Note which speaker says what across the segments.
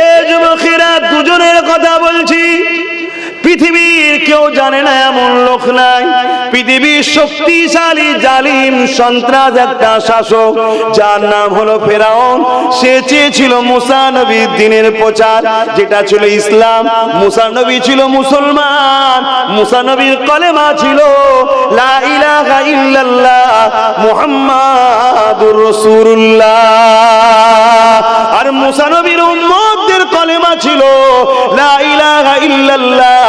Speaker 1: এ যুবকেরা, দুজনের কথা বলছি। পৃথিবীর কেউ জানে না এমন লোক নাই। পৃথিবীর শক্তিশালী জালিম সন্ত্রাস একটা শাসক, যার নাম হলো ফেরাউন। সে চেয়েছিল মুসা নবীর দ্বীনের প্রচার, যেটা ছিল ইসলাম। মুসা নবী ছিল মুসলমান, মুসা নবীর কলেমা ছিল লা ইলাহা ইল্লাল্লাহ মুহাম্মাদুর রাসূলুল্লাহ। আর মুসা নবীর উম্মতদের কলেমা ছিল লা ইলাহা ইল্লাল্লাহ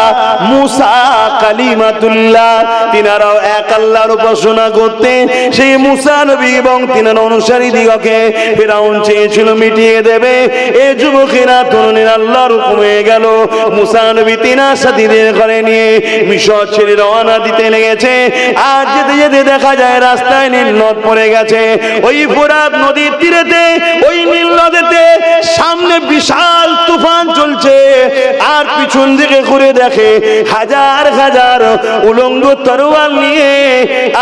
Speaker 1: মুসা কালিমাতুল্লাহ। তিনারাও এক আল্লাহর উপাসনা করতেন। সেই মুসা নবী এবং তিনার অনুসারী দিগকে ফেরাউন চেয়েছিল মিটিয়ে দেবে। এই যুবকেরা তরুণের আল্লাহর হুকুম হয়ে গেল। মুসা নবী তিনার সাথীদের ঘরে নিয়ে মিশর ছেড়ে রওনা দিতে লেগেছে। আর যেতে যেতে দেখা যায় রাস্তায় নীল নদ পড়ে গেছে। ওই ফোরাত নদীর তীরেতে, ওই নীল নদীতে সামনে বিশাল তুফান চলছে। আর পিছন দিকে ঘুরে দেখে হাজার হাজার উলঙ্গ তরোয়াল নিয়ে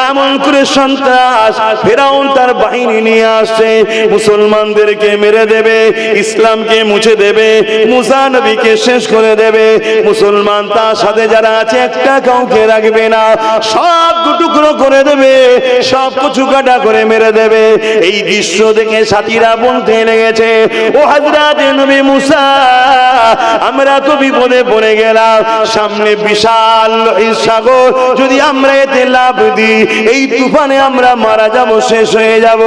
Speaker 1: এমন করে সন্ত্রাস ফেরাউন তার বাহিনী নিয়ে আসছে। মুসলমানদেরকে মেরে দেবে, ইসলামকে মুছে দেবে, মুসা নবীকে শেষ করে দেবে। মুসলমান তার সাথে যারা আছে একটা কাউকে রাখবে না, সব টুকরো করে দেবে, সব কিছু কাটা করে মেরে দেবে। এই দৃশ্য দেখে সাথীরা বলতে লেগেছে, ও হযরত নবী মুসা, আমরা তো বিপদে পড়ে গেলাম। সামনে বিশাল সাগর, যদি আমরা এতে লাফ দিই এই তুফানে আমরা মারা যাব, শেষ হয়ে যাব।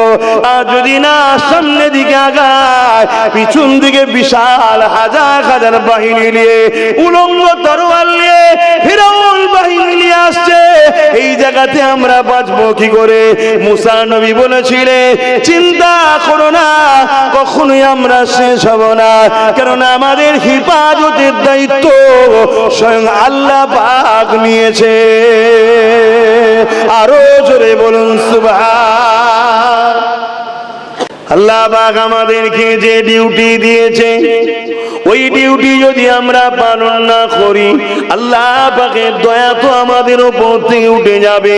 Speaker 1: আর যদি না সামনে দিকে আগায়, পিছন দিকে বিশাল হাজার হাজার বাহিনী নিয়ে উলঙ্গ তরোয়াল নিয়ে ফিরাউন বাহিনী নিয়ে আসছে। এই জায়গাতে আমরা বাঁচবো কি করে? মুসা নবী বলেছিলেন, চিন্তা করো না, কখনোই আমরা শেষ হব না, কারণ আমাদের হিফাজতের দায়িত্ব স্বয়ং আল্লাহ পাক নিয়েছে। আরো জোরে বলুন সুবহান। আল্লাহ পাক আমাদেরকে যে ডিউটি দিয়েছে, ওই ডিউটি যদি আমরা পালন না করি, আল্লাহ পাকের দয়া তো আমাদের উপর থেকে উঠে যাবে,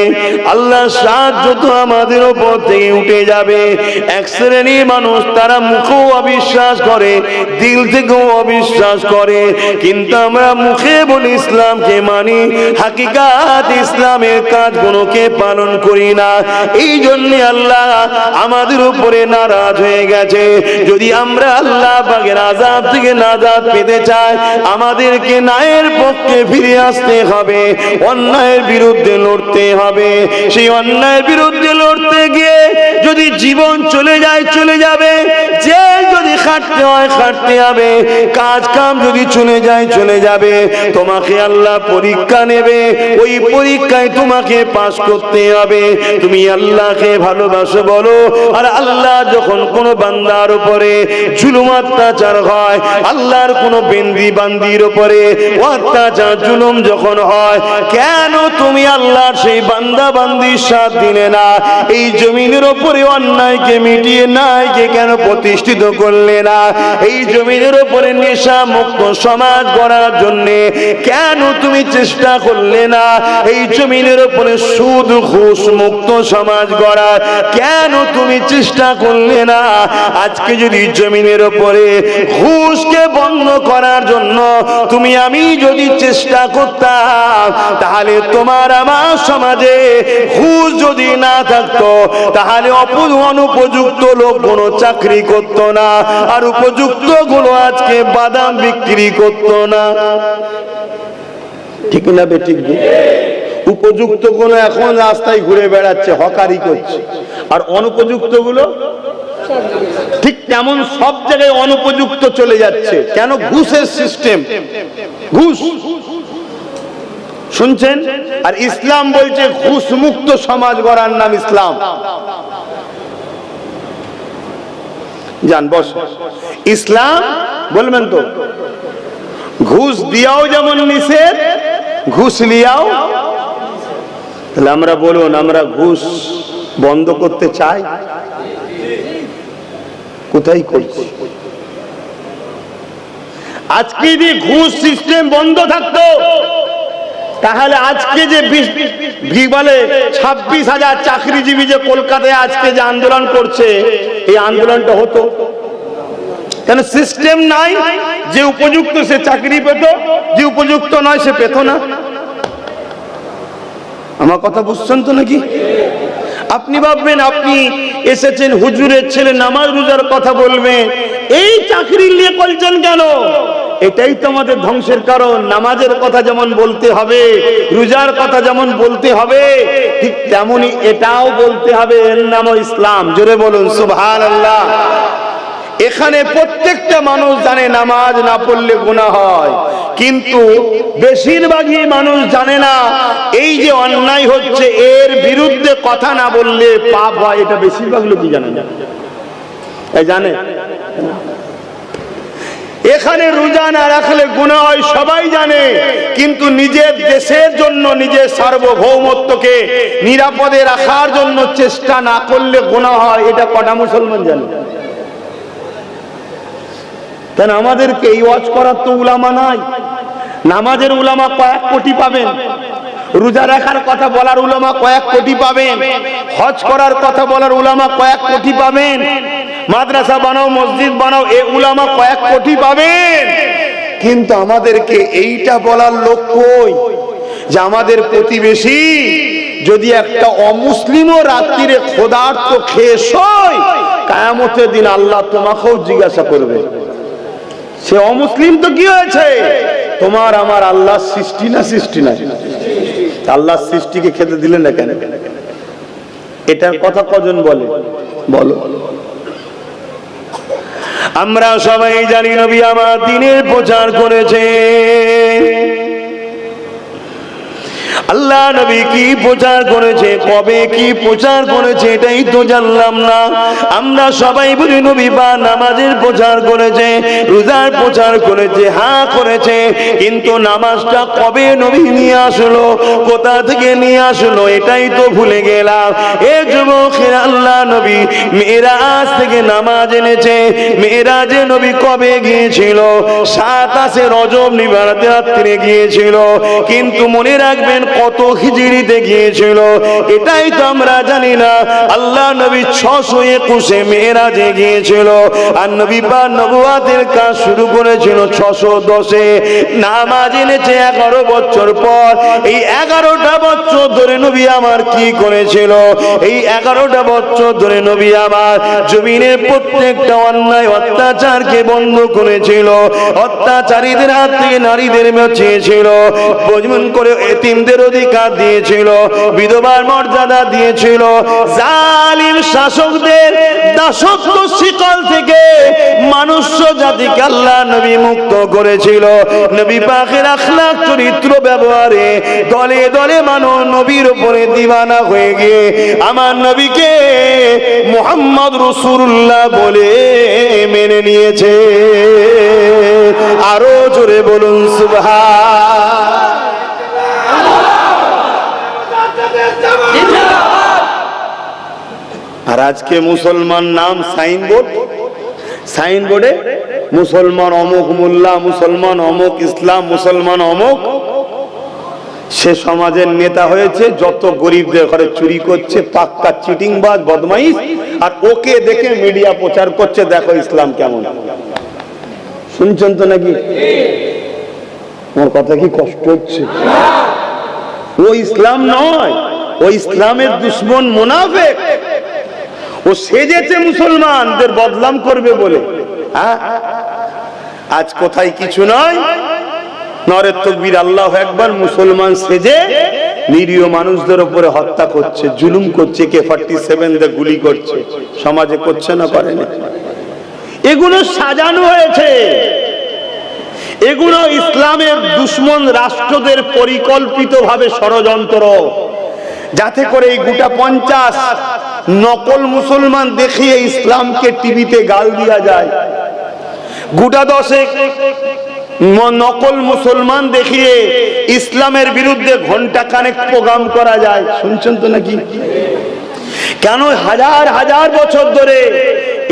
Speaker 1: আল্লাহর সাহায্য তো আমাদের উপর থেকে উঠে যাবে। এক শ্রেণীর মানুষ তারা মুখেও অবিশ্বাস করে, দিল থেকেও অবিশ্বাস করে, কিন্তু আমরা মুখে বলি ইসলামকে মানি, হাকিকাত ইসলামের কাজগুলোকে পালন করি না। এই জন্য আল্লাহ আমাদের উপরে নারাজ হয়ে গেছে। যদি আমরা আল্লাহ পাকের আযাব থেকে নাজাত পেতে চাই, আমাদেরকে ন্যায়ের পক্ষে ফিরে আসতে হবে, অন্যায়ের বিরুদ্ধে লড়তে হবে। সেই অন্যায়ের বিরুদ্ধে লড়তে গিয়ে যদি জীবন চলে যায়, চলে যাবে। যে যদি খাটতে হয় খাটতে হবে, কাজ কাম যদি চলে যায় চলে যাবে। তোমাকে আল্লাহ পরীক্ষা নেবে, ওই পরীক্ষায় তোমাকে পাস করতে হবে। তুমি আল্লাহকে ভালোবাসো বলো। আর আল্লাহ যখন কোনো বান্দার উপরে জুলুম অত্যাচার হয়, আল্লাহর কোন বান্দির উপরে অত্যাচার জুলুম যখন হয়, কেন তুমি আল্লাহর সেই বান্দা বান্দির সাথ দিলে না? এই জমিনের উপরে অন্যায়কে মিটিয়ে ন্যায়কে কেন প্রতিষ্ঠিত করলে না? এই জমিনের উপরে নেশা মুক্ত সমাজ গড়ার জন্য কেন তুমি চেষ্টা করলে না? এই জমিনের উপরে সুদ ঘুষ মুক্ত সমাজ গড়ার কেন তুমি চেষ্টা করলে না? আজকে যদি জমিনের উপরে ঘুষকে বন্ধ করার জন্য তুমি আমি যদি চেষ্টা করতাম, তাহলে তোমার আমার সমাজে ঘুষ যদি না থাকতো, তাহলে অনুপযুক্ত লোক কোনো চাকরি করতো না, আর উপযুক্ত গুলো আজকে বাদাম বিক্রি করতো না। ঠিক না বেঠিক? উপযুক্ত গুলো এখন রাস্তায় ঘুরে বেড়াচ্ছে, হকারি করছে, আর অনুপযুক্ত গুলো ঠিক তেমন সব জায়গায় অনুপযুক্ত চলে যাচ্ছে। কেন? ঘুষের সিস্টেম, ঘুষ শুনছেন? আর ইসলাম বলছে ঘুষ মুক্ত সমাজ গড়ার নাম ইসলাম। জান বস, ইসলাম বলবেন তো ঘুষ দিয়াও যেমন নিষেধ, ঘুষ লিয়াও। তাহলে আমরা বলুন, আমরা ঘুষ বন্ধ করতে চাই? কোথায় করছি? আজকে যদি ঘুষ সিস্টেম বন্ধ থাকতো, তাহলে আজকে যে বলে 26,000 চাকরিজীবী যে কলকাতায় আজকে যে আন্দোলন করছে, এই আন্দোলনটা হতো? কেন সিস্টেম নাই, যে উপযুক্ত সে চাকরি পেত, যে উপযুক্ত নয় সে পেত না। আমার কথা বুঝছেন তো নাকি? আপনি ভাববেন আপনি এসেছেন হুজুরের ছেলে, নামাজ রোজার কথা বলবেন, এই চাকরি নিয়ে বলছেন কেন? এটাই তো আমাদের ধ্বংসের কারণ। নামাজের কথা যেমন বলতে হবে, রোজার কথা যেমন বলতে হবে, ঠিক তেমনি এটাও বলতে হবে, এর নামও ইসলাম। জোরে বলুন সুবহানাল্লাহ। এখানে প্রত্যেকটা মানুষ জানে নামাজ না পড়লে গুনাহ হয়, কিন্তু বেশিরভাগই মানুষ জানে না এই যে অন্যায় হচ্ছে এর বিরুদ্ধে কথা না বললে পাপ হয়। এটা বেশিরভাগ লোকই জানে না। এই জানে এখানে রোজা না রাখলে গুনাহ হয় সবাই জানে, কিন্তু নিজের দেশের জন্য, নিজের সার্বভৌমত্বকে নিরাপদে রাখার জন্য চেষ্টা না করলে গুনাহ হয়, এটা কটা মুসলমান জানে? কেন আমাদেরকে এই ওয়াজ করার তো উলামা নাই। নামাজের উলামা কয়েক কোটি পাবেন, রোজা রাখার কথা বলার উলামা কয়েক কোটি পাবেন, হজ করার কথা বলার উলামা কয়েক কোটি পাবেন, মাদ্রাসা বানাও মসজিদ বানাও এ উলামা কয়েক কোটি পাবেন, কিন্তু আমাদেরকে এইটা বলার লোক কই যে আমাদের প্রতিবেশী যদি একটা অমুসলিমও রাত্রিরে ক্ষুধার্ত খেয়ে শোয়, কিয়ামতের দিন আল্লাহ তোমাকেও জিজ্ঞাসা করবে সে অমুসলিম তো কি হয়েছে? তোমার আমার আল্লাহর সৃষ্টি না সৃষ্টি না? আল্লাহর সৃষ্টিকে খেতে দিলেন না কেন? এটার কথা কজন বলে? বলো। আমরা সবাই জানি নবী আমার দ্বীনের প্রচার করেছে। আল্লাহ নবী কি প্রচার করেছে, কবে কি প্রচার করেছে এটাই তো জানলাম না। আমরা সবাই বলি নবী বা নামাজের প্রচার করেছে, রোজার প্রচার করেছে, হ্যাঁ করেছে, কিন্তু নামাজটা কবে নবী নিয়ে আসলো, কোথা থেকে নিয়ে আসলো এটাই তো ভুলে গেলাম। এ যুবকেরা, আল্লাহ নবী মেরাজ থেকে নামাজ এনেছে। মেরাজে নবী কবে গিয়েছিল? 27 রজব নিবারাতে রাত্রে গিয়েছিল, কিন্তু মনে রাখবেন কত হিজরিতে গিয়েছিল এটাই তো আমরা জানি না। আল্লাহ নবী 621 মেরাজে গিয়েছিল, আর নবী পাক নবুয়তের কাজ শুরু করেছিল 610-এ। নামাজ এনেছে 11 বছর পর। এই 11টা বছর ধরে নবী আমার কি করেছিল? এই 11টা বছর ধরে নবী আমার জমিনের প্রত্যেকটা অন্যায় অত্যাচারকে বন্ধ করেছিল, অত্যাচারীদের হাত থেকে নারীদের বাঁচিয়েছিল, বজমন করে এতিমদের অধিকার দিয়েছিল, বিধবার মর্যাদা দিয়েছিল, জালিম শাসকদের দাসত্ব শিকল থেকে মানুষ জাতিকে আল্লাহ নবী মুক্ত করেছিল। নবী পাকের আখলাক চরিত্র ব্যবহারে দলে দলে মানুষ নবীর উপরে দিওয়ানা হয়ে গিয়ে আমার নবীকে মুহাম্মদ রাসূলুল্লাহ বলে মেনে নিয়েছে। আরো জোরে বলুন সুবহান। আর আজকে মুসলমান নাম সাইনবোর্ড, সাইনবোর্ডে মুসলমান অমুক মোল্লা, মুসলমান অমুক ইসলাম, মুসলমান অমুক। সে সমাজের নেতা হয়েছে, যত গরিবদের ঘরে চুরি করছে, পাক্কা চিটিংবাজ বদমাইশ, আর ওকে দেখে মিডিয়া প্রচার করছে দেখো ইসলাম কেমন। শুনছেন তো নাকি? আমার কথা কি কষ্ট হচ্ছে? ও ইসলাম নয়, ও ইসলামের দুশমন মুনাফিক। ও সেজেছে মুসলমানদের বদনাম করবে বলে। আজ কোথায় কিছু নয়, নারে তাকবীর আল্লাহু আকবার, মুসলমান সেজে নিরীহ মানুষদের উপরে হত্যা করছে, জুলুম করছে, AK-47 দিয়ে গুলি করছে। সমাজে করছে না, করে না? এগুলো সাজানো হয়েছে, এগুলো ইসলামের দুশমন রাষ্ট্রদের পরিকল্পিতভাবে ষড়যন্ত্র, যাতে করে এই গোটা 50 নকল মুসলমান দেখিয়ে ইসলামকে টিভিতে গাল দিয়া যায়, গোটা 10 নকল মুসলমান দেখিয়ে ইসলামের বিরুদ্ধে ঘন্টা খানেক প্রোগ্রাম করা যায়। শুনছেন তো নাকি? কেন হাজার হাজার বছর ধরে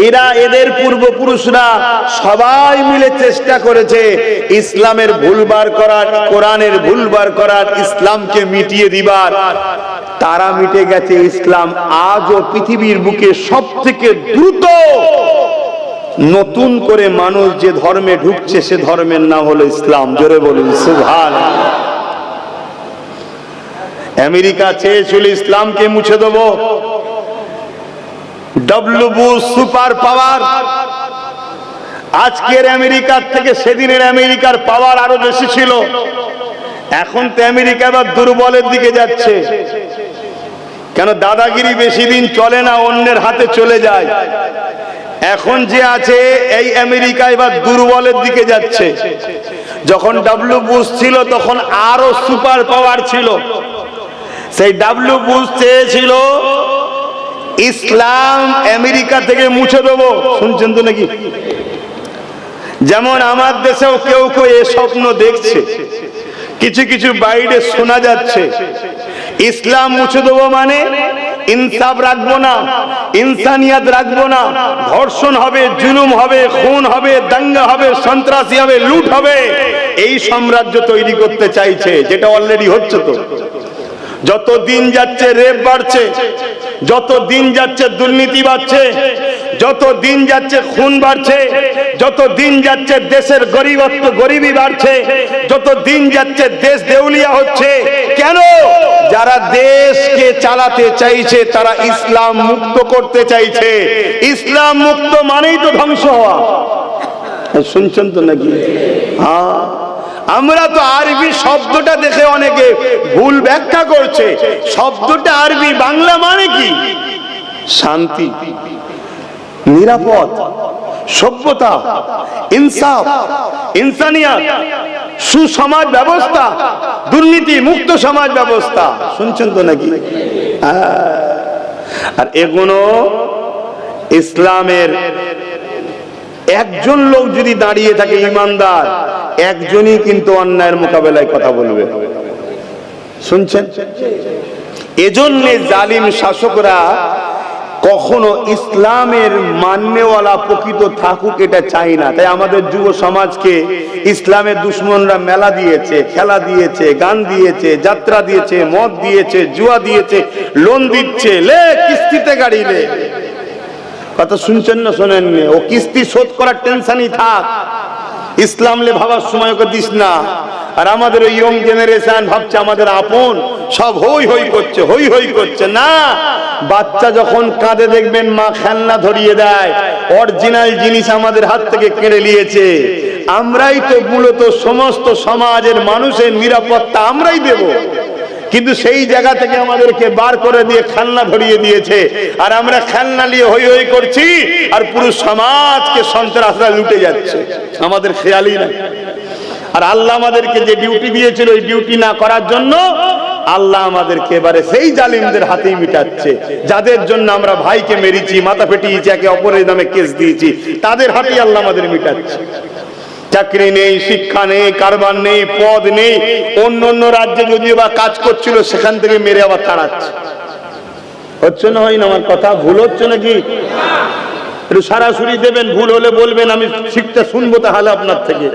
Speaker 1: এরা, এদের পূর্বপুরুষরা সবাই মিলে চেষ্টা করেছে ইসলামের ভুল বার করার, কোরআনের ভুল বার করার, ইসলামকে মিটিয়ে দিবার। তারা মিটে গেছে। ইসলাম আজও পৃথিবীর বুকে সব থেকে দ্রুত নতুন করে মানুষ যে ধর্মে ঢুকছে সে ধর্মের নাম হলো ইসলাম। জোরে বলুন সুবহানাল্লাহ। আমেরিকা চেয়েছিল ইসলামকে মুছে দেব, ডব্লিউ বুশ সুপার পাওয়ার, আজকের আমেরিকার থেকে সেদিনের আমেরিকার পাওয়ার আরো বেশি ছিল। এখন তো আমেরিকা এবার দুর্বলের দিকে যাচ্ছে, কেন দাদাগিরি বেশি দিন চলে না, অন্যের হাতে চলে যায়। এখন যে আছে এই আমেরিকা এবার দুর্বলের দিকে যাচ্ছে। যখন ডব্লিউ বুশ ছিল তখন আরো সুপার পাওয়ার ছিল। সেই ডব্লিউ বুশ চেয়েছিল ইসলাম আমেরিকা থেকে মুছে দেবো। শুনছেন তো নাকি? যেমন আমার দেশেও কেউ কেউ এ স্বপ্ন দেখছে, কিছু কিছু বাইরে শোনা যাচ্ছে ইসলাম মুছে দেবো মানে ইনসাফ রাখবো না, ইনসানিয়াত রাখবো না, ধর্ষণ হবে, জুলুম হবে, খুন হবে, দাঙ্গা হবে, সন্ত্রাসী হবে, লুট হবে, এই সাম্রাজ্য তৈরি করতে চাইছে, যেটা অলরেডি হচ্ছে। তো যত দিন যাচ্ছে রেপ বাড়ছে, যত দিন যাচ্ছে দুর্নীতি বাড়ছে, যত দিন যাচ্ছে খুন বাড়ছে, যত দিন যাচ্ছে দেশের গরিবি বাড়ছে, যত দিন যাচ্ছে দেশ দেউলিয়া হচ্ছে। কেন? যারা দেশকে চালাতে চাইছে তারা ইসলাম মুক্ত করতে চাইছে। ইসলাম মুক্ত মানেই তো ধ্বংস হওয়া। শুনছেন তো নাকি? হ্যাঁ, আমরা তো আরবি শব্দটা দেখে অনেকে ভুল ব্যাখ্যা করছে। শব্দটা আরবি, বাংলা মানে কি? শান্তি, নিরাপদ, সভ্যতা, ইনসাফ, ইনসানিয়াত, সুসমাজ ব্যবস্থা, দুর্নীতি মুক্ত সমাজ ব্যবস্থা। শুনছেন তো নাকি? আর এগুলো ইসলামের একজন লোক যদি দাঁড়িয়ে থাকে ইমানদার, একজনই কিন্তু অন্যায়ের মোকাবেলায় কথা বলবে। শুনছেন? এজন্য জালিম শাসকরা কখনো ইসলামের মান্যওয়ালা প্রকৃত থাকুক এটা চাই না। তাই আমাদের যুব সমাজকে ইসলামের দুশ্মনরা মেলা দিয়েছে, খেলা দিয়েছে, গান দিয়েছে, যাত্রা দিয়েছে, মদ দিয়েছে, জুয়া দিয়েছে, লোন দিচ্ছে, লে কিস্তিতে গাড়ি লে। কথা শুনছেন না শোনেননি? ও কিস্তি শোধ করার টেনশনই থাক, ইসলাম লে ভাবার সময় ওকে দিস না। আর আমাদের ওই ইয়ং জেনারেশন ভাবছে আমাদের আপন, সব হই হই করছে, হই হই করছে না। বাচ্চা যখন কাঁদে দেখবেন মা খেলনা ধরিয়ে দেয়, অরিজিনাল জিনিস আমাদের হাত থেকে কেড়ে নিয়েছে। আমরাই তো মূলত সমস্ত সমাজের মানুষের নিরাপত্তা আমরাই দেব, কিন্তু সেই জায়গা থেকে আমাদেরকে বার করে দিয়ে খেলনা ধরিয়ে দিয়েছে। আর আমরা খেলনা নিয়ে হই হই করছি, আর পুরো সমাজকে সন্ত্রাসরা লুটে যাচ্ছে, আমাদের খেয়ালই না। আর আল্লাহ আমাদেরকে যে ডিউটি দিয়েছিল ওই ডিউটি না করার জন্য আল্লাহ আমাদেরকে এবারে সেই জালিমদের হাতেই মিটাচ্ছে। যাদের জন্য আমরা ভাইকে মেরেছি, মাথা ফেটিয়েছি, একে অপরের নামে কেস দিয়েছি, তাদের হাতেই আল্লাহ আমাদের মিটাচ্ছে। চাকরি নেই, শিক্ষা নেই, কারবার নেই, পদ নেই, অন্য অন্য রাজ্যে যদিও বা কাজ করছিল সেখান থেকে মেরে আবার তাড়াচ্ছে। হচ্ছে না? হয় না? আমার কথা ভুল হচ্ছে নাকি? একটু সরাসরি দেবেন, ভুল হলে বলবেন, আমি শিখতে শুনবো তাহলে আপনার থেকে।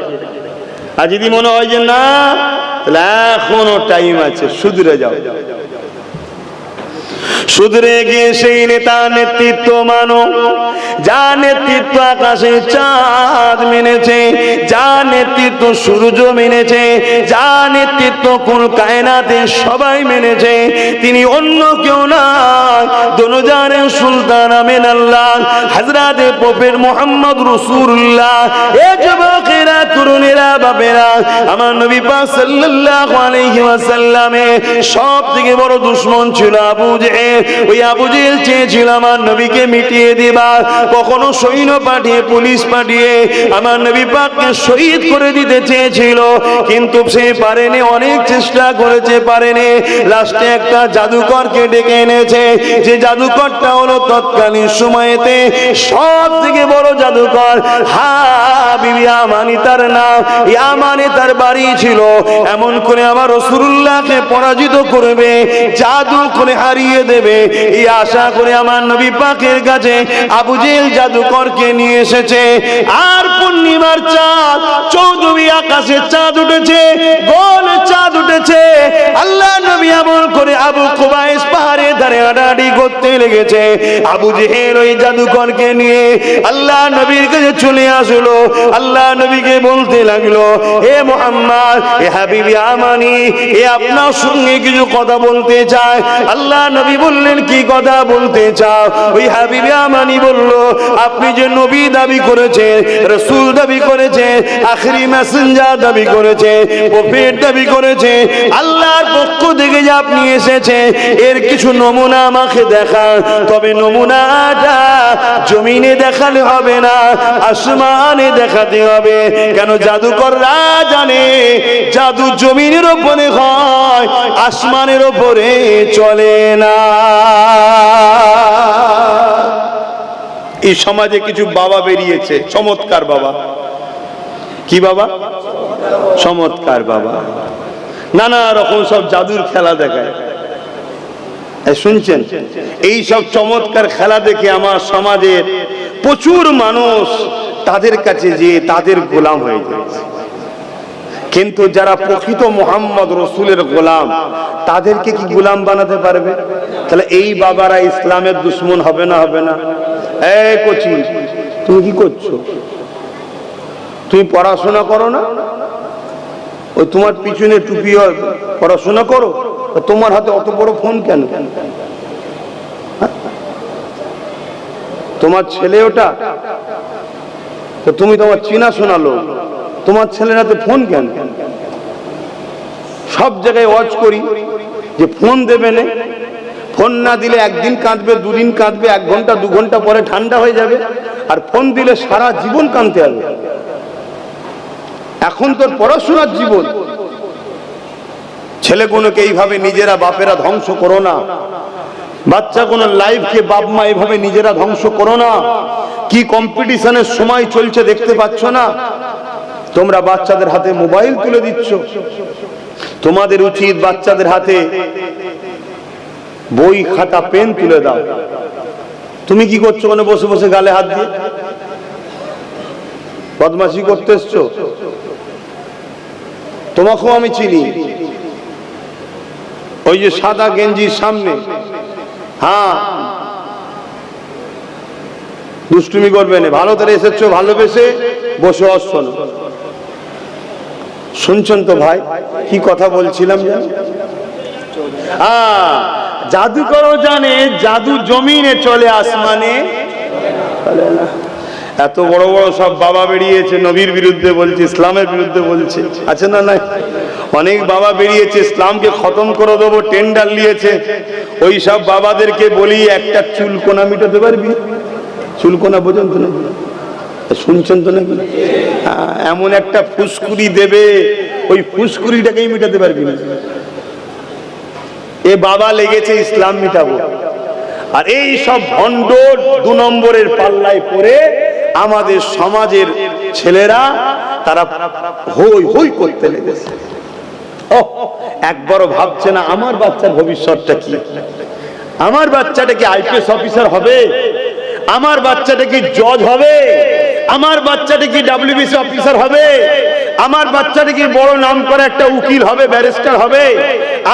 Speaker 1: আর যদি মনে হয় যে না, তাহলে এখনো টাইম আছে, শুধরে যাও। শুধরে গিয়ে সেই নেতা নেতৃত্ব মানো, যা নেতৃত্ব আকাশে চাঁদ মেনেছে, যা নেতৃত্ব সূর্য মেনেছে, যা নেতৃত্ব কোন কায়নাতে সবাই মেনেছে, তিনি অন্য কেউ নয়, দোনজানের সুলতান আমিন আল্লাহ হযরতে প্রফেট মুহাম্মদ রাসূলুল্লাহ। এ যুবকেরা, তরুণেরা, বাপেরা, আমার নবী পাক সাল্লাল্লাহু আলাইহি ওয়াসাল্লামে সবথেকে বড় দুশমন ছিল আবু জেহেল। ওই আবু জেহেল চেয়েছিল আমার নবীকে মিটিয়ে দিবা, কখনো সৈন্য পাঠিয়ে, পুলিশ পাঠিয়ে আমার নবী পাককে শহীদ করে দিতে চেয়েছিল, কিন্তু সে পারেনি, অনেক চেষ্টা করেছে, পারেনি। লাস্টে একটা জাদুকরকে ডেকে এনেছে, যে জাদুকরটা হলো তৎকালীন সময়েতে সব থেকে বড় জাদুকর। বিবি ইয়ামানি তার নাম, ইয়ামানে তার বাড়ি ছিল। এমন করে আমার রাসূলুল্লাহকে পরাজিত করবে, জাদু করে হারিয়ে দেবে, এই আশা করে আমার নবী পাকের কাছে আবু জেহেল জাদুকরকে নিয়ে এসেছে। আর পূর্ণিমার চাঁদ, চৌদ্দই আকাশে চাঁদ উঠেছে, গোল চাঁদ উঠেছে। আল্লাহ নবী এমন করে আবু কুবাইস পাহাড়ে ধারে ময়দানে আড়াআড়ি করতে লেগেছে। আবু জেহেল ওই জাদুকরকে নিয়ে আল্লাহ নবীর কাছে চলে আসলো। আল্লাহ নবীকে বলতে লাগলো, হে মুহাম্মদ, হে হাবিবি আমানি, এ আপনার সঙ্গে কিছু কথা বলতে চায়। আল্লাহ নবী বললেন, কি কথা বলতে চাও? ওই হাবিবি আমানি বলল, আপনি যে নবী দাবি করেছেন, রাসূল দাবি করেছেন, আখেরি মেসেঞ্জার দাবি করেছেন, প্রফেট দাবি করেছেন, আল্লাহর পক্ষ থেকে যে আপনি এসেছেন, এর কিছু নমুনা আমাকে দেখান। তবে নমুনাটা জমিনে দেখালে হবে না, আসমানে দেখাতে হবে। কেন? জাদুকররা জানে জাদু জমিনের উপরে হয়, আসমানের উপরে চলে না। এই সমাজে কিছু বাবা বেরিয়েছে, চমৎকার বাবা। কি বাবা? চমৎকার বাবা। নানা রকম সব জাদুর খেলা দেখায়। শুনছেন? এই সব চমৎকার খেলা দেখে আমার সমাজের প্রচুর মানুষ তাদের কাছে যে তাদের গোলাম হয়ে যাচ্ছে। কিন্তু যারা প্রকৃত মুহাম্মদ রসুলের গোলাম, তাদেরকে কি গোলাম বানাতে পারবে? তাহলে এই বাবারা ইসলামের দুশ্মন হবে না? হবে না? এই কোচি, তুমি কি করছো? তুমি পড়াশোনা করো না? ওই তোমার পিছনে টুপি, পড়াশোনা করো, তোমার হাতে অত বড় ফোন কেন? তোমার ছেলে ওটা, তো তুমি তোমার চিনা শোনা লোক, তোমার ছেলের হাতে ফোন কেন? সব জায়গায় ওয়াচ করি যে ফোন দেবে না, ফোন না দিলে একদিন কাঁদবে, দুদিন কাঁদবে, 1 ঘন্টা 2 ঘন্টা পরে ঠান্ডা হয়ে যাবে, আর ফোন দিলে সারা জীবন কাঁদতে হবে। এখন তোর পড়াশোনার জীবন। ছেলেগুলোকে এইভাবে নিজেরা বাপেরা ধ্বংস করো না। বাচ্চা কোনো লাইফকে বাপ মা এইভাবে নিজেরা ধ্বংস করো না। কি কম্পিটিশনের সময় চলছে দেখতে পাচ্ছ না? তোমরা বাচ্চাদের হাতে মোবাইল তুলে দিচ্ছ। তোমাদের উচিত বাচ্চাদের হাতে বই, খাতা, পেন তুলে দাও। তুমি কি করছো? মানে বসে বসে গালে হাত দিয়ে বদমাশি করতে এসছো? তোমাকেও আমি চিনি। ওই যে সাদা গেঞ্জির সামনে, হ্যাঁ, দুষ্টুমি করবে না। ভালো করে এসেছো, ভালোবেসে বসে আসছো। শুনছেন তো ভাই কি কথা বলছিলাম? জাদুকরও জানে জাদু জমিনে চলে, আসমানে চলে না। এত বড় বড় সব বাবা বেরিয়েছে, নবীর বিরুদ্ধে বলছে, ইসলামের বিরুদ্ধে বলছে, আছে না? নাই, অনেক বাবা বেরিয়েছে, ইসলামকে খতম করে দেবো, টেন্ডার নিয়েছে। ওই সব বাবাদেরকে বলি, একটা চুলকোনা মিটাতে পারবি? চুলকোনা বোঝেন তো নাকি? শুনছেন তো নাকি? এমন একটা ফুসকুড়ি দেবে, ওই ফুসকুড়িটাকেই মিটাতে পারবি না। এ বাবা লেগেছে ইসলাম মিটাবো, আর এই সব ভণ্ড 2 নম্বরের পাল্লায় পড়ে আমাদের সমাজের ছেলেরা তারা হই হই করতে লেগেছে। একবারও ভাবছে না আমার বাচ্চার ভবিষ্যৎটা কি? আমার বাচ্চাটা কি আইপিএস অফিসার হবে? আমার বাচ্চাটা কি জজ হবে? আমার বাচ্চাটা কি ডব্লিউবিসি অফিসার হবে? আমার বাচ্চাটা কি বড় নাম করে একটা উকিল হবে, ব্যারিস্টার হবে?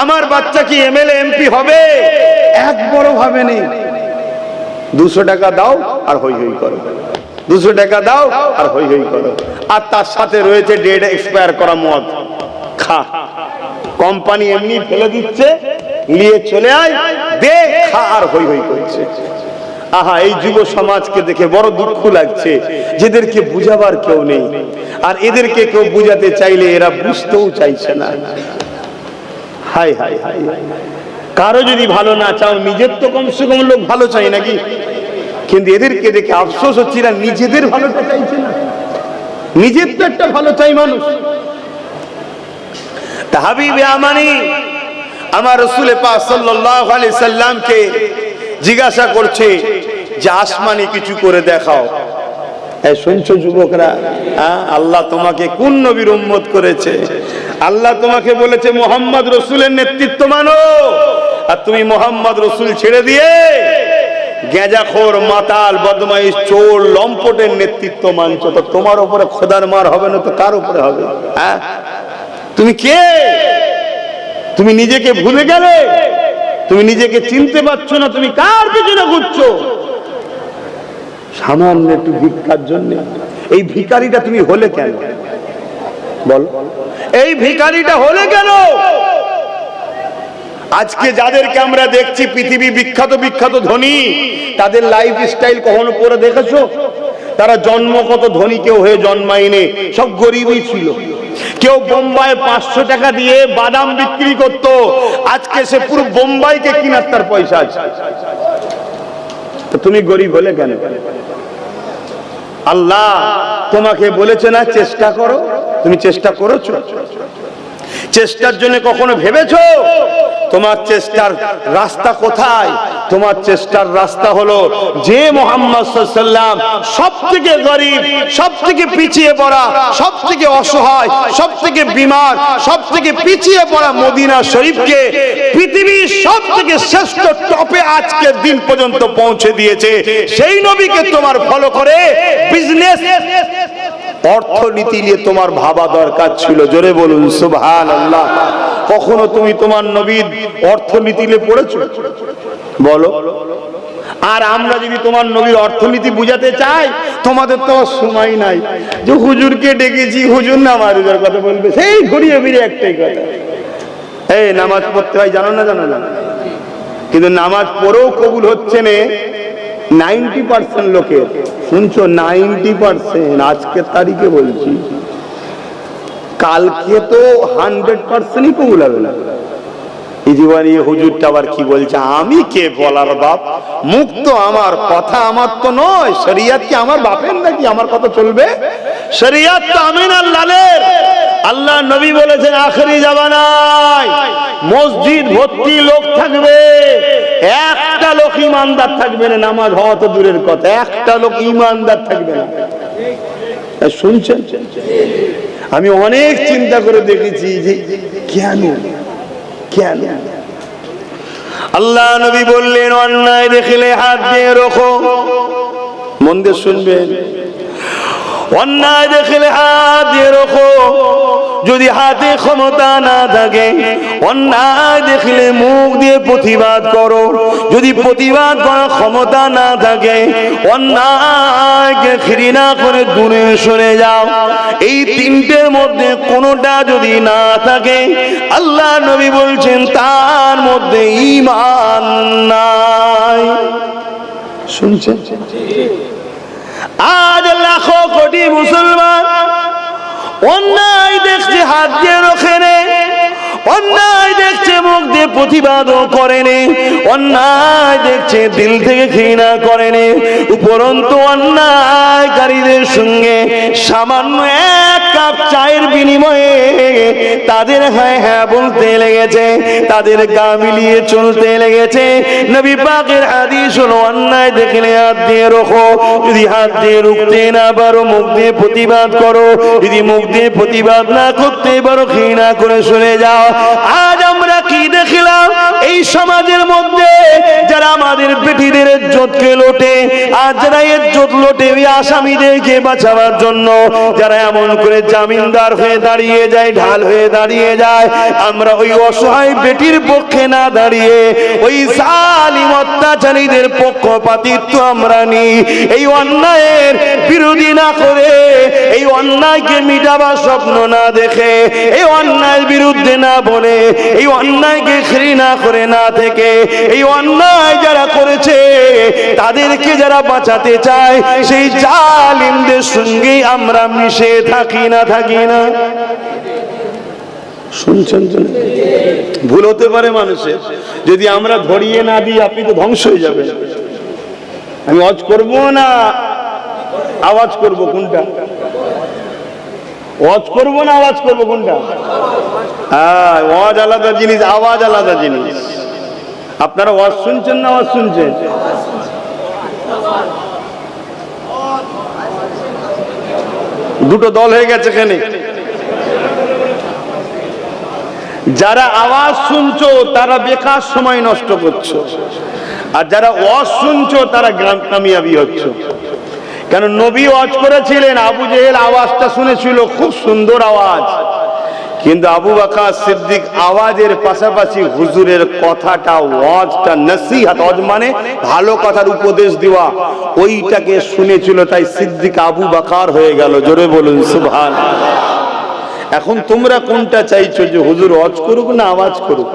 Speaker 1: আমার বাচ্চা কি এমএলএ এমপি হবে? একবারও ভাবেনি। 200 টাকা দাও আর হই হই করো, 200 টাকা দাও আর হই হই করো। আর তার সাথে রয়েছে ডেট এক্সপায়ার করা মদ খা। কোম্পানি এমনি ফেলে দিচ্ছে, নিয়ে চলে আয়, দে, খা, আর হই হই করছে। আহা, এই যুব সমাজকে দেখে বড় দুঃখ লাগছে, যেদেরকে বুঝাবার কেউ নেই। আর এদেরকে কেউ বুঝাতে চাইলে এরা বুঝতেও চাইছে না। হাই হাই হাই, কারো যদি ভালো না চাও, নিজের তো কমসে কম লোক ভালো চাই নাকি? কিন্তু এদেরকে দেখে আফসোস হচ্ছে, এরা নিজেদের ভালোটা চাইছে না। নিজের তো একটা ভালো চাই মানুষ। তা হাবিবে আমানি আমার রাসূল পাক সাল্লাল্লাহু আলাইহি সাল্লামকে জিজ্ঞাসা করছে যে আসমানি কিছু করে দেখাও। এই শুনছো যুবকরা, আল্লাহ তোমাকে কোন নবীর উম্মত করেছে? আল্লাহ তোমাকে বলেছে মুহাম্মদ রাসূলের নেতৃত্ব মানো, আর তুমি মুহাম্মদ রাসূল ছেড়ে দিয়ে গেঁজাখোর, মাতাল, বদমাইশ, চোর, লম্পটের নেতৃত্ব মানছো। তো তোমার উপরে খোদার মার হবে না তো কার উপরে হবে? তুমি কে? তুমি নিজেকে ভুলে গেলে? তুমি নিজেকে চিনতে পারছো না, তুমি কার পিছনে ঘুরছো? সামান্য একটু ভিক্ষার জন্য। এই ভিখারিটা তুমি হলে কেন বল? এই ভিখারিটা হলে কেন? আজকে যাদেরকে আমরা দেখছি পৃথিবী বিখ্যাত বিখ্যাত ধনী, তাদের লাইফ স্টাইল কখনো পড়ে দেখেছো? তারা জন্মগত ধনী কেউ হয়ে জন্মায়নি, সব গরিবই ছিল। কেউ বোম্বাই 500 টাকা দিয়ে বাদাম বিক্রি করত, আজকে সে পুরো বোম্বাইকে কিনার তার পয়সা আছে। তুমি গরিব হলে কেন? আল্লাহ তোমাকে বলেছে না চেষ্টা করো, তুমি চেষ্টা করেছো? চেষ্টার জন্য কখনো ভেবেছো তোমার চেষ্টার রাস্তা কোথায়? তোমার চেষ্টার রাস্তা হলো যে মুহাম্মদ সাল্লাল্লাহু আলাইহি ওয়াসাল্লাম সবথেকে গরিব, সবথেকে পিছিয়ে পড়া, সবথেকে অসহায়, সবথেকে বিমার, সবথেকে পিছিয়ে পড়া মদিনা শরীফকে পৃথিবীর সবথেকে শ্রেষ্ঠ টপে আজকের দিন পর্যন্ত পৌঁছে দিয়েছে। সেই নবীকে তোমার ফলো করে বিজনেস অর্থনীতি নিয়ে তোমার ভাবা দরকার ছিল। জোরে বলুন সুবহানাল্লাহ। কখনো তুমি তোমার নবীর অর্থনীতি নিয়ে পড়েছো বলো? আর আমরা যদি তোমার নবীর অর্থনীতি বুঝাতে চাই, তোমাদের তো সময় নাই যে হুজুরকে ডেকেছি, হুজুর নামাজের কথা বলবে, সেই ঘুরিয়ে ফিরে একটাই কথা, এই নামাজ পড়তে হয়, জানো না? জানো না? কিন্তু নামাজ পড়েও কবুল হচ্ছে না 90% লোকের। শুনছো? 90%। আজকের তারিখে বলছি, কালকে তো 100%ই কবুল হবে না। এই জীবনে হুজুরটা আবার কি বলছে? আমি কে বলার বাপ? মুখ তো আমার, কথা আমার তো নয়। শরিয়ত কি আমার বাপের নাকি আমার কথা চলবে? শরিয়ত তো আমিনার লালের। আল্লাহ নবী বলেছেন আখেরি জামানায় মসজিদ ভর্তি লোক থাকবে, একটা লোক ইমানদার থাকবে না। নামাজ হওয়া তো দূরের কথা, একটা লোক ইমানদার থাকবে না। শুনছেন? আমি অনেক চিন্তা করে দেখেছি যে কেন কেন আল্লাহ নবী বললেন অন্যায় দেখলে হাত দিয়ে রাখো। মন দিয়ে শুনবেন, অন্যায় দেখলে হাত দিয়ে রাখো। যদি হাতে ক্ষমতা না থাকে, অন্যায় দেখলে মুখ দিয়ে প্রতিবাদ করো। যদি প্রতিবাদ করার ক্ষমতা না থাকে, অন্যায়কে ঘৃণা করে দূরে সরে যাও। এই তিনটের মধ্যে কোনোটা যদি না থাকে, আল্লাহ নবী বলছেন তার মধ্যে ঈমান নাই। শুনছেন? আজ লাখো কোটি মুসলমান অন্যায় দেখছে, হাত দিয়ে রোখে নে। অন্যায় দেখছে, মুখ দিয়ে প্রতিবাদও করেনি। অন্যায় দেখছে, দিল থেকে ঘৃণা করেনি। উপরন্তু অন্যায়কারীদের সঙ্গে সামান্য এক কাপ চায়ের বিনিময়ে তাদের হ্যাঁ হ্যাঁ বলতে লেগেছে, তাদের গা মিলিয়ে চলতে লেগেছে। নবী পাকের হাদিস হলো অন্যায় দেখলে হাত দিয়ে রোখো। যদি হাত দিয়ে রুখতে না পারো, মুখ দিয়ে প্রতিবাদ করো। যদি মুখ দিয়ে প্রতিবাদ না করতে পারো, ঘৃণা করে সরে যাও। আজ আমরা কি দেখলাম? এই সমাজের মধ্যে যারা আমাদের বেটিদের ইজ্জতকে লোটে, আর যারা ইজ্জত লোটে ওই আসামিদেরকে বাঁচাবার জন্য, যারা এমন করে জামিনদার হয়ে দাঁড়িয়ে যায়, ঢাল হয়ে দাঁড়িয়ে যায়, আমরা ওই অসহায় বেটির পক্ষে না দাঁড়িয়ে ওই জালিম অত্যাচারীদের পক্ষপাতিত্ব আমরা নিই। এই অন্যায়ের বিরোধী না করে, এই অন্যায়কে মিটাবার স্বপ্ন না দেখে, এই অন্যায়ের বিরুদ্ধে না বলে, এই অন্যায়কে ঘৃণা করে না থেকে, এই অন্যায় যারা করেছে তাদেরকে যারা বাঁচাতে চায়, সেই জালিমদের সঙ্গে আমরা মিশে থাকি না? থাকি না? শুনছেন? ভুল হতে পারে মানুষের, যদি আমরা ধরিয়ে না দিই আপনি তো ধ্বংস হয়ে যাবেন। আমি ওয়াজ করবো না আওয়াজ করব? কোনটা? ওয়াজ করবো না আওয়াজ করবো? কোনটা? হ্যাঁ, ওয়াজ আলাদা জিনিস, আওয়াজ আলাদা জিনিস। আপনারা ওয়াজ শুনছেন না আওয়াজ শুনছেন? দুটো দল হয়ে গেছে এখানে। যারা আওয়াজ শুনছো তারা বেকার সময় নষ্ট করছো, আর যারা ওয়াজ শুনছো তারা কামিয়াবি হচ্ছে। কেন? নবী ওয়াজ করেছিলেন, আবু জেহেল আওয়াজটা শুনেছিল, খুব সুন্দর আওয়াজ, কিন্তু আবু বকর সিদ্দিক আওয়াজের পাশাপাশি হুজুরের কথাটা, ওয়াজটা, নসিহত, ওয়াজ মানে ভালো কথার উপদেশ দেওয়া, ওইটাকে শুনেছিল, তাই সিদ্দিক আবু বকর হয়ে গেল। জোরে বলুন সুবহানাল্লাহ। এখন তোমরা কোনটা চাইছো, যে হুজুর ওয়াজ করুক না আওয়াজ করুক?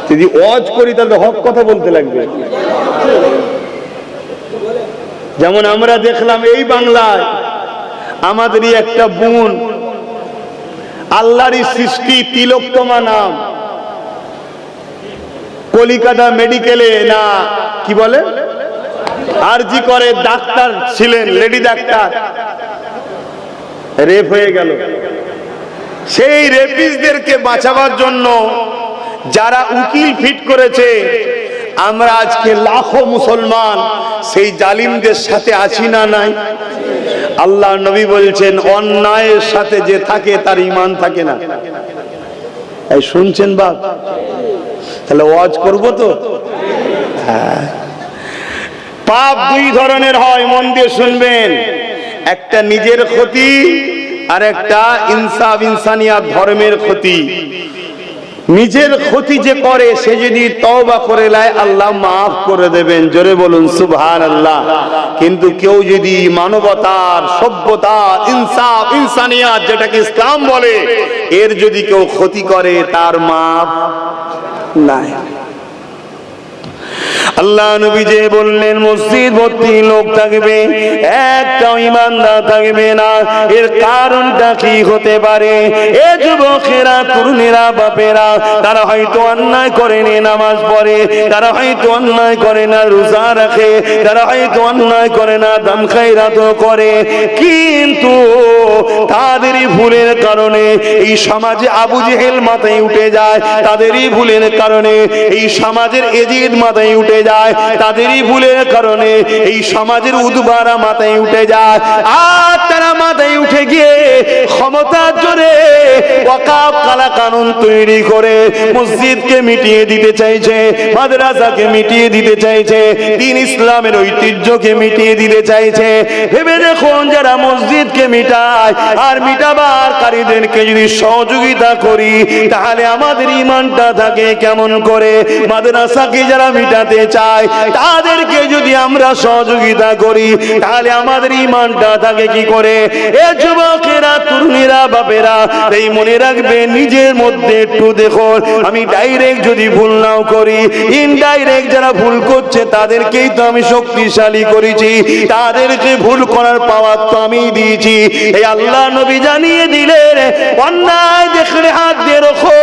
Speaker 1: যদি ওয়াজ করি তাহলে হক কথা বলতে লাগবে। যেমন আমরা দেখলাম এই বাংলায় আমাদেরই একটা বোন, আল্লাহরই সৃষ্টি, তিলোত্তমা নাম, কলিকাতা মেডিকেলে না কি বলে আরজি করে ডাক্তার ছিলেন, লেডি ডাক্তার, রেপ হয়ে গেল। সেই রেপিস্টদেরকে বাঁচাবার জন্য যারা উকিল ফিট করেছে, আমরা আজকে লাখো মুসলমান সেই জালিমদের সাথে আছি না নাই? আল্লাহ নবী বলছেন, অন্যায়ের সাথে যে থাকে তার ঈমান থাকে না। এই শুনছেন বাপ? তাহলে ওয়াজ করব তো? হ্যাঁ। পাপ দুই ধরনের হয়, মন দিয়ে শুনবেন। একটা নিজের ক্ষতি, আর একটা ইনসাফ, ইনসানিয়াত, ধর্মের ক্ষতি। নিজের ক্ষতি যে করে সে যদি তওবা করে নেয়, আল্লাহ মাফ করে দেবেন। জোরে বলুন সুবহানাল্লাহ। কিন্তু কেউ যদি মানবতার, সভ্যতার, ইনসাফ, ইনসানিয়াত, যেটাকে ইসলাম বলে, এর যদি কেউ ক্ষতি করে, তার মাফ নাই। আল্লাহ নবী যে বললেন মসজিদ ভর্তি লোক থাকবে, একটাও ঈমানদার থাকবে না। এর কারণটা কি হতে পারে? এ যুবকেরা, তরুণেরা, বাপেরা, তারা হয়তো অন্যায় করে না, নামাজ পড়ে, তারা হয়তো অন্যায় করে না, রোজা রাখে, তারা হয়তো অন্যায় করে না, দান খায়রাত করে, কিন্তু তাদেরই ভুলের কারণে এই সমাজে আবু জেহেল মাথায় উঠে যায়, তাদেরই ভুলের কারণে এই সমাজের এজিদ মাথায় উঠে যায়, তাদেরই ভুলের কারণে এই সমাজের উদ্বারা মাথায় উঠে যায়। আর তারা মাথায় উঠে গিয়ে ক্ষমতার জোরে ওয়াকাফ কালা কানুন তৈরি করে মসজিদকে মিটিয়ে দিতে চাইছে, মাদ্রাসাকে মিটিয়ে দিতে চাইছে, দ্বীন ইসলামের ঐতিহ্যকে মিটিয়ে দিতে চাইছে। ভেবে দেখুন, যারা মসজিদকে মিটায় আর মিটাবার কারীদেরকে যদি সহযোগিতা করি, তাহলে আমাদের ঈমানটা থাকে কেমন করে? মাদ্রাসাকে যারা মিটাতে চায়, তাদেরকে যদি আমরা সহযোগিতা করি, তাহলে আমাদের ঈমানটা থাকে কি করে? এ যুবকেরা, তরুণীরা, বাপেরা, এই মনে রাখবে, নিজের মধ্যে একটু দেখুন। আমি ডাইরেক্ট যদি ভুল নাও করি, ইনডাইরেক্ট যারা ভুল করছে তাদেরকেই তো আমি শক্তিশালী করেছি, তাদেরকে ভুল করার পাওয়ার তো আমি দিয়েছি। এই আল্লাহ নবী জানিয়ে দিলেন, অন্যায় দেখলে হাত দিয়ে রাখো,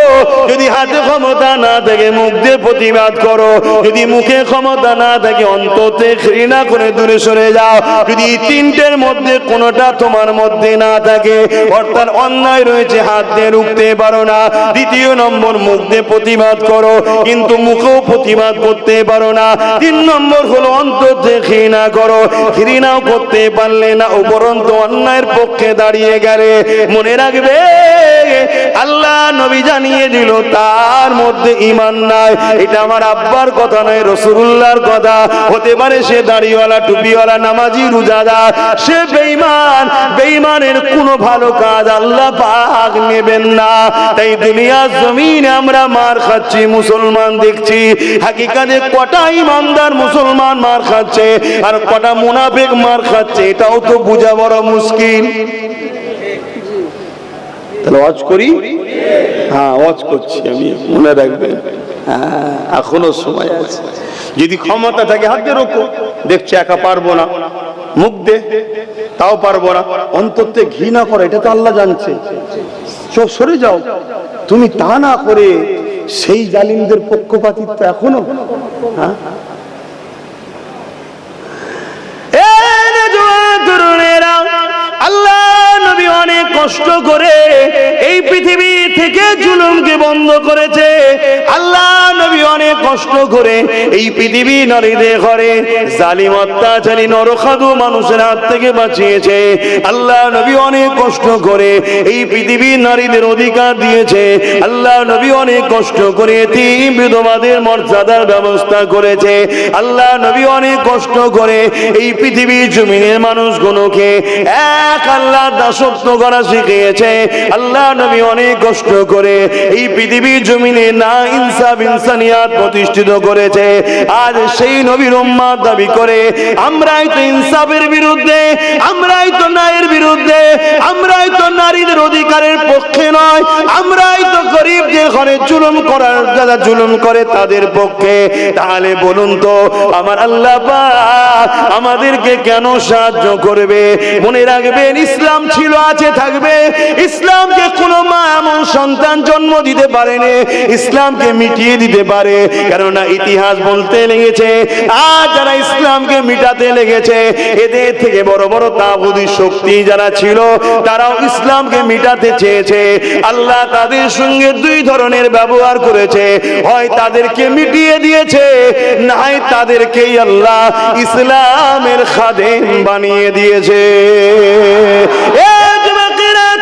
Speaker 1: যদি হাতে ক্ষমতা না থাকে মুখ দিয়ে প্রতিবাদ করো, যদি মুখে ক্ষমতা না থাকে অন্ততে ঘৃণা করে দূরে সরে যাও। যদি তিনটের মধ্যে কোনোটা তোমার মধ্যে না থাকে, অর্থাৎ অন্যায় রয়েছে, হাত দিয়ে রুখতে পারো না, দ্বিতীয় নম্বর মুখ দিয়ে প্রতিবাদ করো কিন্তু মুখেও প্রতিবাদ করতে পারো না, তিন নম্বর হলো অন্ততে ঘৃণা করো, ঘৃণাও করতে পারলে না, উপরন্ত অন্যায়ের পক্ষে দাঁড়িয়ে গেলে, মনে রাখবে আল্লাহ নবী জানিয়ে দিল তার মধ্যে ঈমান নাই। এটা আমার আব্বার কথা নয়, রাসূলুল্লাহর কথা। হতে পারে সে দাড়িওয়ালা, টুপিওয়ালা, নামাজি, রোজাদার, সে বেঈমান, বেঈমানের কোনো ভালো কাজ আল্লাহ পাক নেবেন না। তাই দুনিয়ার জমিনে আমরা মার খাচ্ছি, মুসলমান দেখছি, হাকিকাতে কটা ইমানদার মুসলমান মার খাচ্ছে আর কটা মুনাফিক মার খাচ্ছে, এটাও তো বোঝা বড় মুশকিল। তাহলে ওয়াজ করি? হ্যাঁ, ওয়াজ করছি আমি, মনে রাখবেন। হ্যাঁ, এখনো সময় আছে। যদি ক্ষমতা থাকে হাত দিয়ে রোখো, দেখছো একা পারবো না, মুখ দে, তাও পারবো না, অন্ততে ঘৃণা করে, এটা তো আল্লাহ জানছে, চোখ সরে যাও। তুমি তা না করে সেই জালিমদের পক্ষপাতিত্ব এখনো। হ্যাঁ, আল্লাহ নবী অনেক কষ্ট করে এই পৃথিবী থেকে জুলুমকে বন্ধ করেছে। আল্লাহ নবী অনেক কষ্ট করে এই পৃথিবী নারীদের ঘরে জালিম, অত্যাচারী, নরখাদু মানুষের হাত থেকে বাঁচিয়েছে। আল্লাহ নবী অনেক কষ্ট করে এই পৃথিবী নারীদের অধিকার দিয়েছে। আল্লাহ নবী অনেক কষ্ট করে এতিম বিধবাদের মর্যাদার ব্যবস্থা করেছে। আল্লাহ নবী অনেক কষ্ট করে এই পৃথিবীর জমিনের মানুষগুলোকে এক আল্লাহ দাসত্ব করা শিখিয়েছে। আল্লাহ নবী অনেক কষ্ট করে এই পৃথিবীর জমিনে না ইনসাফ ইনসানিয়াত প্রতিষ্ঠিত করেছে। আজ সেই নবীর উম্মত দাবি করে আমরাই তো ইনসাফের বিরুদ্ধে, আমরাই তো ন্যায়ের বিরুদ্ধে, আমরাই তো নারীদের অধিকারের পক্ষে নয়, আমরাই তো গরিবদের ঘরে জুলুম করার, যারা জুলুম করে তাদের পক্ষে। তাহলে বলুন তো আমার আল্লাহ পাক আমাদেরকে কেন সাহায্য করবে? মনে রাখবেন, ইসলাম ছিল, আছে, থাকবে। ইসলামকে কোনো মা এমন সন্তান জন্ম দিতে পারেনি ইসলামকে মিটিয়ে দিতে পারে। কেননা ইতিহাস বলতে লেগেছে আজ যারা ইসলামকে মিটাতে লেগেছে এদের থেকে বড় বড় তাগুতি শক্তি যারা ছিল তারাও ইসলামকে মিটাতে চেয়েছে। আল্লাহ তাদের সঙ্গে দুই ধরনের ব্যবহার করেছে, হয় তাদেরকে মিটিয়ে দিয়েছে, নাই তাদেরকেই আল্লাহ ইসলামের খাদেম বানিয়ে দিয়েছে।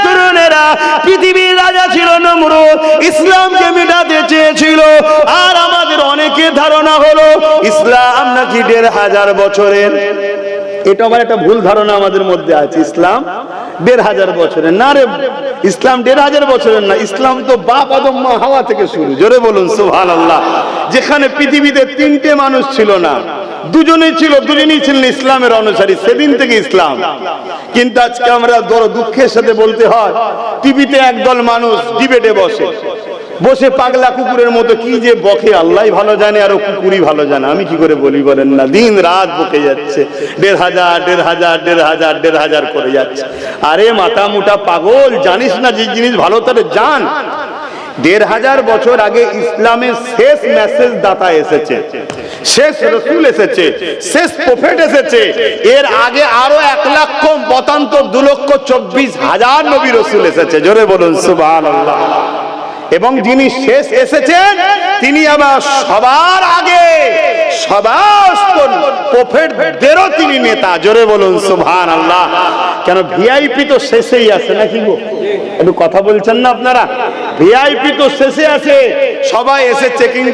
Speaker 1: তরুণেরা, পৃথিবীর রাজা ছিল নমরুদ, ইসলামকে মিটাতে চেয়েছিল। আর আমাদের অনেকের ধারণা হলো ইসলাম নাকি ১৫০০ বছরের। এটা আবার একটা ভুল ধারণা আমাদের মধ্যে আছে, ইসলাম ১৫০০ বছরের। না রে, ইসলাম ১৫০০ বছরের না। ইসলাম তো বাপ আদম মা হাওয়া থেকে শুরু। জোরে বলুন সুবহানাল্লাহ। যেখানে পৃথিবীতে ৩টে মানুষ ছিল না, দুজনেই ছিলেন ইসলামের অনুসারী, সেদিন থেকে ইসলাম। কিন্তু আজকে আমরা বড় দুঃখের সাথে বলতে হয়, টিভিতে একদল মানুষ ডিবেটে বসে পাগলা কুকুরের মতো কি যে বকে আল্লাহ ভালো জানে, আর কুকুরই ভালো জানে। আমি কি করে বলি বলেন না? দিন রাত বকে যাচ্ছে, ১৫০০ করে যাচ্ছে। আরে মাথা মুটা পাগল, জানিস না যে জিনিস ভালো তাহলে জান। ১৫০০ বছর আগে ইসলামের শেষ মেসেজ দাতা এসেছে, শেষ রসুল এসেছে, শেষ প্রফেট এসেছে। এর আগে আরো ১,৭২,২,২৪,০০০ নবী রসুল এসেছে। জোরে বলুন সুবহানাল্লাহ। এবং যিনি শেষ এসেছেন তিনি আবার সবার আগে সমস্ত প্রফেটদেরও তিনি নেতা। জোরে বলুন সুবহানাল্লাহ। কেন ভিআইপি তো শেষেই আছে নাকি গো? একটু কথা বলছেন না আপনারা? ভিআইপি তো শেষে আছে। সবাই এসে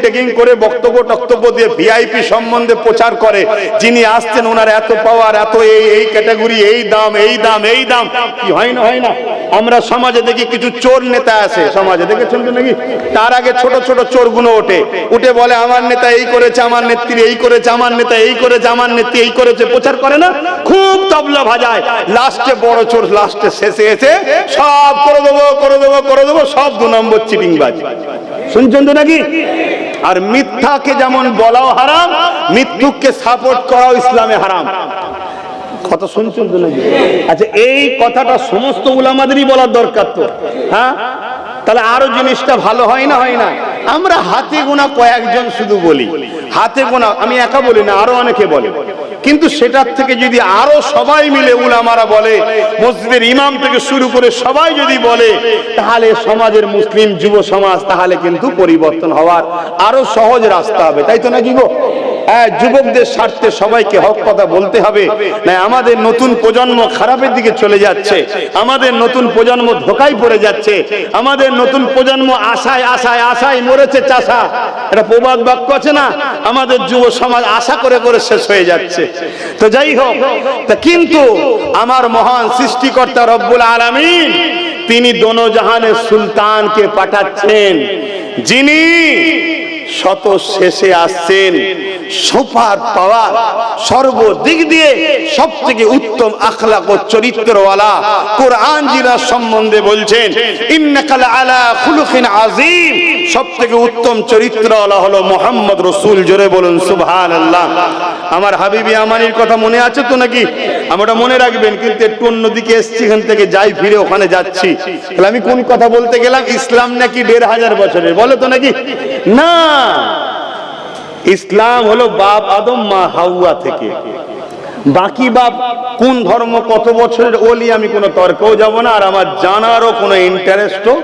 Speaker 1: চেকিং করে বক্তব্য দিয়ে ভিআইপি সম্বন্ধে প্রচার করে। যিনি আসছেন ওনার এত পাওয়ার, এত এই ক্যাটাগরি, এই দাম, এই দাম, এই দাম। কি হয় না? আমরা সমাজে দেখি কিছু চোর নেতা আছে, সমাজে দেখেছেন তো নাকি? তার আগে ছোট ছোট চোরগুলো উঠে বলে আমার নেতা এই করেছে, আমার নেত্রী এই করেছে, আমার নেতা এই করেছে, আমার নেত্রী এই করেছে, প্রচার করে না? খুব তবলা ভাজায়। লাস্টে বড় চোর লাস্টে শেষে এসে সব করে দেবো, সব ২ নম্বর চিটিংবাজ। শুনছেন তো নাকি? আর মিথ্যাকে যেমন বলাও হারাম, মিথ্যুককে সাপোর্ট করাও ইসলামে হারাম। কথা শুনছেন তো নাকি? আচ্ছা, এই কথাটা সমস্ত উলামাদেরই বলার দরকার তো। হ্যাঁ, তাহলে আরো জিনিসটা ভালো হয় না? আমরা হাতে গোনা কয়েকজন শুধু বলি, হাতে গোনা, আমি একা বলি না, আরো অনেকে বলে। কিন্তু সেটার থেকে যদি আরো সবাই মিলে উলামারা বলে, মসজিদের ইমাম থেকে শুরু করে সবাই যদি বলে, তাহলে সমাজের মুসলিম যুব সমাজ তাহলে কিন্তু পরিবর্তন হওয়ার আরো সহজ রাস্তা হবে। তাই তো নাকি গো? যুবকদের স্বার্থে সবাইকে হক কথা বলতে হবে। না, আমাদের নতুন প্রজন্ম খারাপের দিকে চলে যাচ্ছে, আমাদের নতুন প্রজন্ম ধোঁকায় পড়ে যাচ্ছে, আমাদের নতুন প্রজন্ম আশায় মরেছে চাষা। এটা প্রবাদ বাক্য আছে না? আমাদের যুব সমাজ আশা করে শেষ হয়ে যাচ্ছে। তো যাই হোক, কিন্তু আমার মহান সৃষ্টিকর্তা রব্বুল আলামিন তিনি দোনো জাহানের সুলতানকে পাঠাচ্ছেন, যিনি শত শেষে আসছেন, সুপার পাওয়ার, সর্বদিক দিয়ে সব থেকে উত্তম আখলাক ও চরিত্রওয়ালা। কোরআন জিনার সম্বন্ধে বলছেন ইন্নাকা আলা খুলুকিন আযীম, সব থেকে উত্তম চরিত্রওয়ালা হলো মুহাম্মদ রাসূল। জোরে বলুন সুবহানাল্লাহ। আমার হাবিবি আমানির কথা মনে আছে তো নাকি? আমরা মনে রাখবেন, কিন্তু একটু অন্যদিকে এসেছি, এখান থেকে যাই ফিরে ওখানে যাচ্ছি। তাহলে আমি কোন কথা বলতে গেলাম? ইসলাম নাকি ১৫০০ বছরের, বলে তো নাকি? না, ইসলাম হলো বাপ আদম মা হাওয়া থেকে। বাকি বাপ কোন ধর্ম কত বছরের ওলি আমি কোনো তর্কেও যাব না, আর আমার জানারও কোনো ইন্টারেস্টও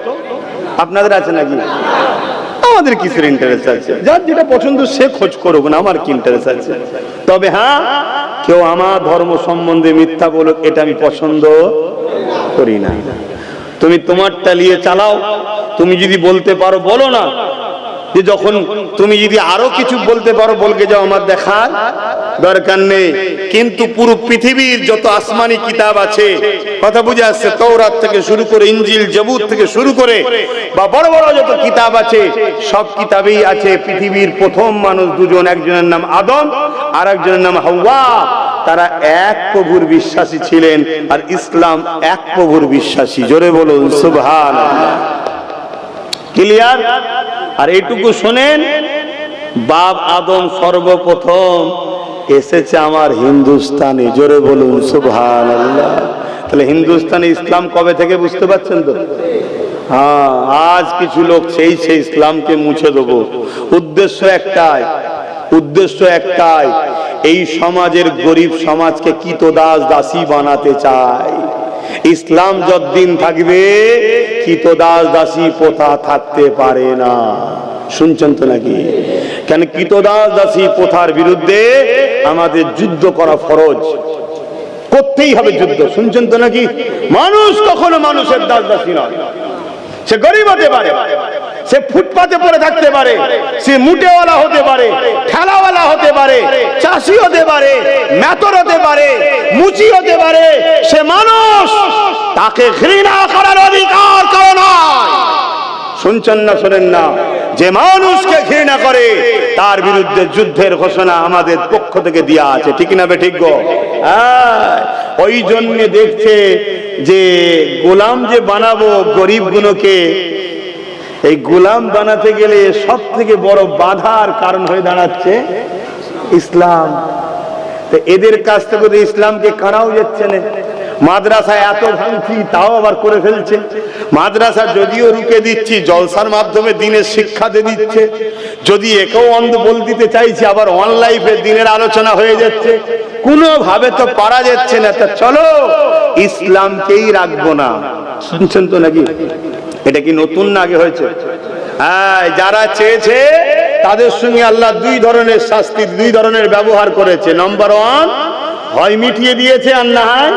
Speaker 1: আপনাদের আছে নাকি? আমাদের কিসের ইন্টারেস্ট আছে? যার যেটা পছন্দ সে খোঁজ করবো না, আমার কি ইন্টারেস্ট আছে? তবে হ্যাঁ, কেউ আমার ধর্ম সম্বন্ধে মিথ্যা বলুক, এটা আমি পছন্দ করি না। তুমি তোমারটা নিয়ে চালাও। তুমি যদি বলতে পারো বলো না, যে যখন তুমি যদি আরো কিছু বলতে পারো বলকে যাও, আমার দেখার দরকার নেই। কিন্তু পুরো পৃথিবীর যত আসমানি কিতাব আছে, কথা বুঝে আসছে, তওরাত থেকে শুরু করে ইনজিল জবুর থেকে শুরু করে বা বড় বড় যত কিতাব আছে, সব কিতাবেই আছে পৃথিবীর প্রথম মানুষ দুজন, একজনের নাম আদম আর একজনের নাম হাওয়া। তারা এক প্রভুর বিশ্বাসী ছিলেন, আর ইসলাম এক প্রভুর বিশ্বাসী। জোরে বলুন সুবহানাল্লাহ। ক্লিয়ার? আর এইটুকু শোনেন, বাপ আদম সর্বপ্রথম এসেছে আমার হিন্দুস্তানে। জোরে বলুন সুবহানাল্লাহ। তাহলে হিন্দুস্তানে ইসলাম কবে থেকে বুঝতে পারছেন তো? হ্যাঁ, আজ কিছু লোক সেই ইসলামকে মুছে দেবো। উদ্দেশ্য একটাই, এই সমাজের গরিব সমাজকে কৃতদাস দাসী বানাতে চায়। ইসলাম যতদিন থাকবে কৃতদাস দাসী প্রথা থাকতে পারে না। শুনছেন তো নাকি? কেন কৃতদাস দাসী প্রথার বিরুদ্ধে আমাদের যুদ্ধ করা ফরজ, করতেই হবে যুদ্ধ। শুনছেন তো নাকি? মানুষ কখনো মানুষের দাস দাসী নয়। সে গরিব হতে পারে, সে ফুটপাতে পড়ে থাকতে পারে, সে মুটেওয়ালা হতে পারে, ঠেলাওয়ালা হতে পারে, চাষি হতে পারে, মেতর হতে পারে, মুচি হতে পারে, সে মানুষ। তাকে ঘৃণা করার অধিকার কারো নয়। শুনছেন না শোনেন না? যে মানুষকে ঘৃণা করে তার বিরুদ্ধে যুদ্ধের ঘোষণা আমাদের পক্ষ থেকে দেয়া আছে। ঠিক না বেঠিক গো? ওই জন্য দেখছে যে গোলাম যে বানাবো গরিব গুলোকে, এই গোলাম বানাতে গেলে সব থেকে বড় বাধার কারণ হয়ে দাঁড়াচ্ছে ইসলাম। তো এদের কাছ থেকে ইসলামকে কারাও যাচ্ছে না। মাদ্রাসায় এত ভাঙছি, তাও আবার করে ফেলছে। মাদ্রাসা যদিও রুকে দিচ্ছি, জলসার মাধ্যমে দিনের শিক্ষা দিয়ে দিচ্ছে। যদি একেও অন্ধ বল দিতে চাইছি, আবার অনলাইনে দিনের আলোচনা হয়ে যাচ্ছে। কোনোভাবে তো পারা যাচ্ছে না। তা চলো ইসলামকেই রাখবো না। শুনছেন তো নাকি? এটা কি নতুন না আগে হয়েছে? হ্যাঁ, যারা চেয়েছে তাদের সঙ্গে আল্লাহ দুই ধরনের শাস্তি, দুই ধরনের ব্যবহার করেছে। নাম্বার 1, হয় মিটিয়ে দিয়েছে, আর না হয়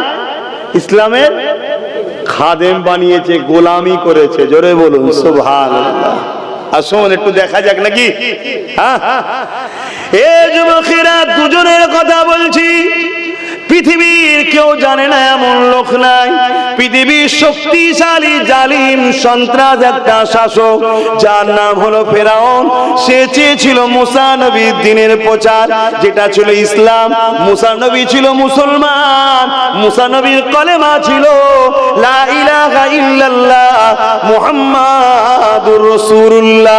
Speaker 1: ইসলামের খাদেম বানিয়েছে, গোলামি করেছে। জোরে বলুন সুবহানাল্লাহ। আসুন একটু দেখা যাক নাকি? হ্যাঁ, এ যুবকেরা, দুজনের কথা বলছি। পৃথিবীর কেউ জানে না এমন লোক নাই। পৃথিবীর শক্তিশালী জালিম সন্ত্রাস একটা শাসক, যার নাম হলো ফেরাউন। সে চেয়েছিল মুসা নবীর দ্বীনের প্রচার, যেটা ছিল ইসলাম। মুসা নবী ছিল মুসলমান, মুসা নবীর কলেমা ছিল লা ইলাহা ইল্লাল্লাহ মুহাম্মাদুর রাসূলুল্লাহ।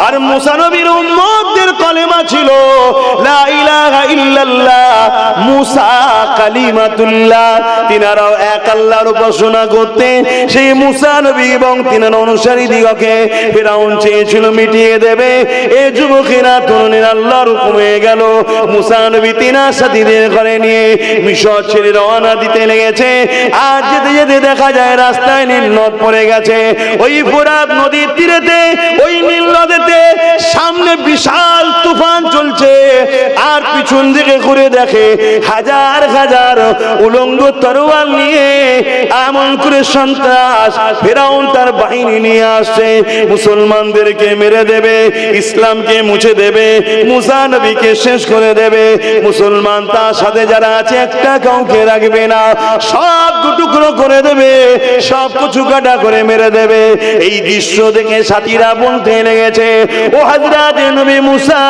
Speaker 1: আর মুসা নবীর উম্মতদের কলেমা ছিল লা ইলাহা ইল্লাল্লাহ মুসা কালিমাতুল্লাহ। তিনারাও এক আল্লাহর উপাসনা করতেন। সেই মুসা নবী এবং তিনার অনুসারী দিগকে ফেরাউন চেয়েছিল মিটিয়ে দেবে। এই যুবকেরা তরুণের আল্লাহর হুকুম হয়ে গেল। মুসা নবী তিনার সাথীদের ঘরে নিয়ে মিশর ছেড়ে রওনা দিতে লেগেছে। আর যেতে যেতে দেখা যায় রাস্তায় নীল নদ পড়ে গেছে। ওই ফোরাত নদীর তীরেতে, ওই নীল নদীতে সামনে বিশাল তুফান চলছে। আর পিছন দিকে ঘুরে দেখে হাজার হাজার উলঙ্গ তরোয়াল নিয়ে এমন করে সন্ত্রাস ফেরাউন তার বাহিনী নিয়ে আসছে। মুসলমানদেরকে মেরে দেবে, ইসলামকে মুছে দেবে, মুসা নবীকে শেষ করে দেবে। মুসলমান তার সাথে যারা আছে একটা কাউকে রাখবে না, সব টুকরো করে দেবে, সব কিছু কাটা করে মেরে দেবে। এই দৃশ্য দেখে সাথীরা বলতে লেগেছে, ও হযরত নবী মুসা,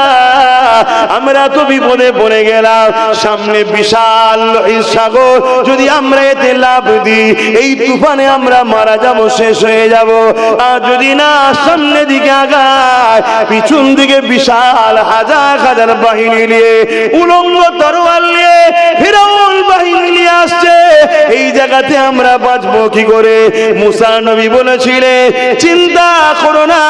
Speaker 1: আমরা তো বিপদে পড়ে গেলাম। সামনে বিশাল সাগর, যদি আমরা এতে লাফ দিই এই তুফানে আমরা মারা যাব, শেষ হয়ে যাব। আর যদি না সামনে দিকে আগায়, পিছন দিকে বিশাল হাজার হাজার বাহিনী নিয়ে, উলঙ্গ তরোয়াল নিয়ে ফিরাউন বাহিনী নিয়ে আসছে। এই জায়গাতে আমরা বাঁচবো কি করে? মুসা নবী বলেছিলেন, চিন্তা করো না,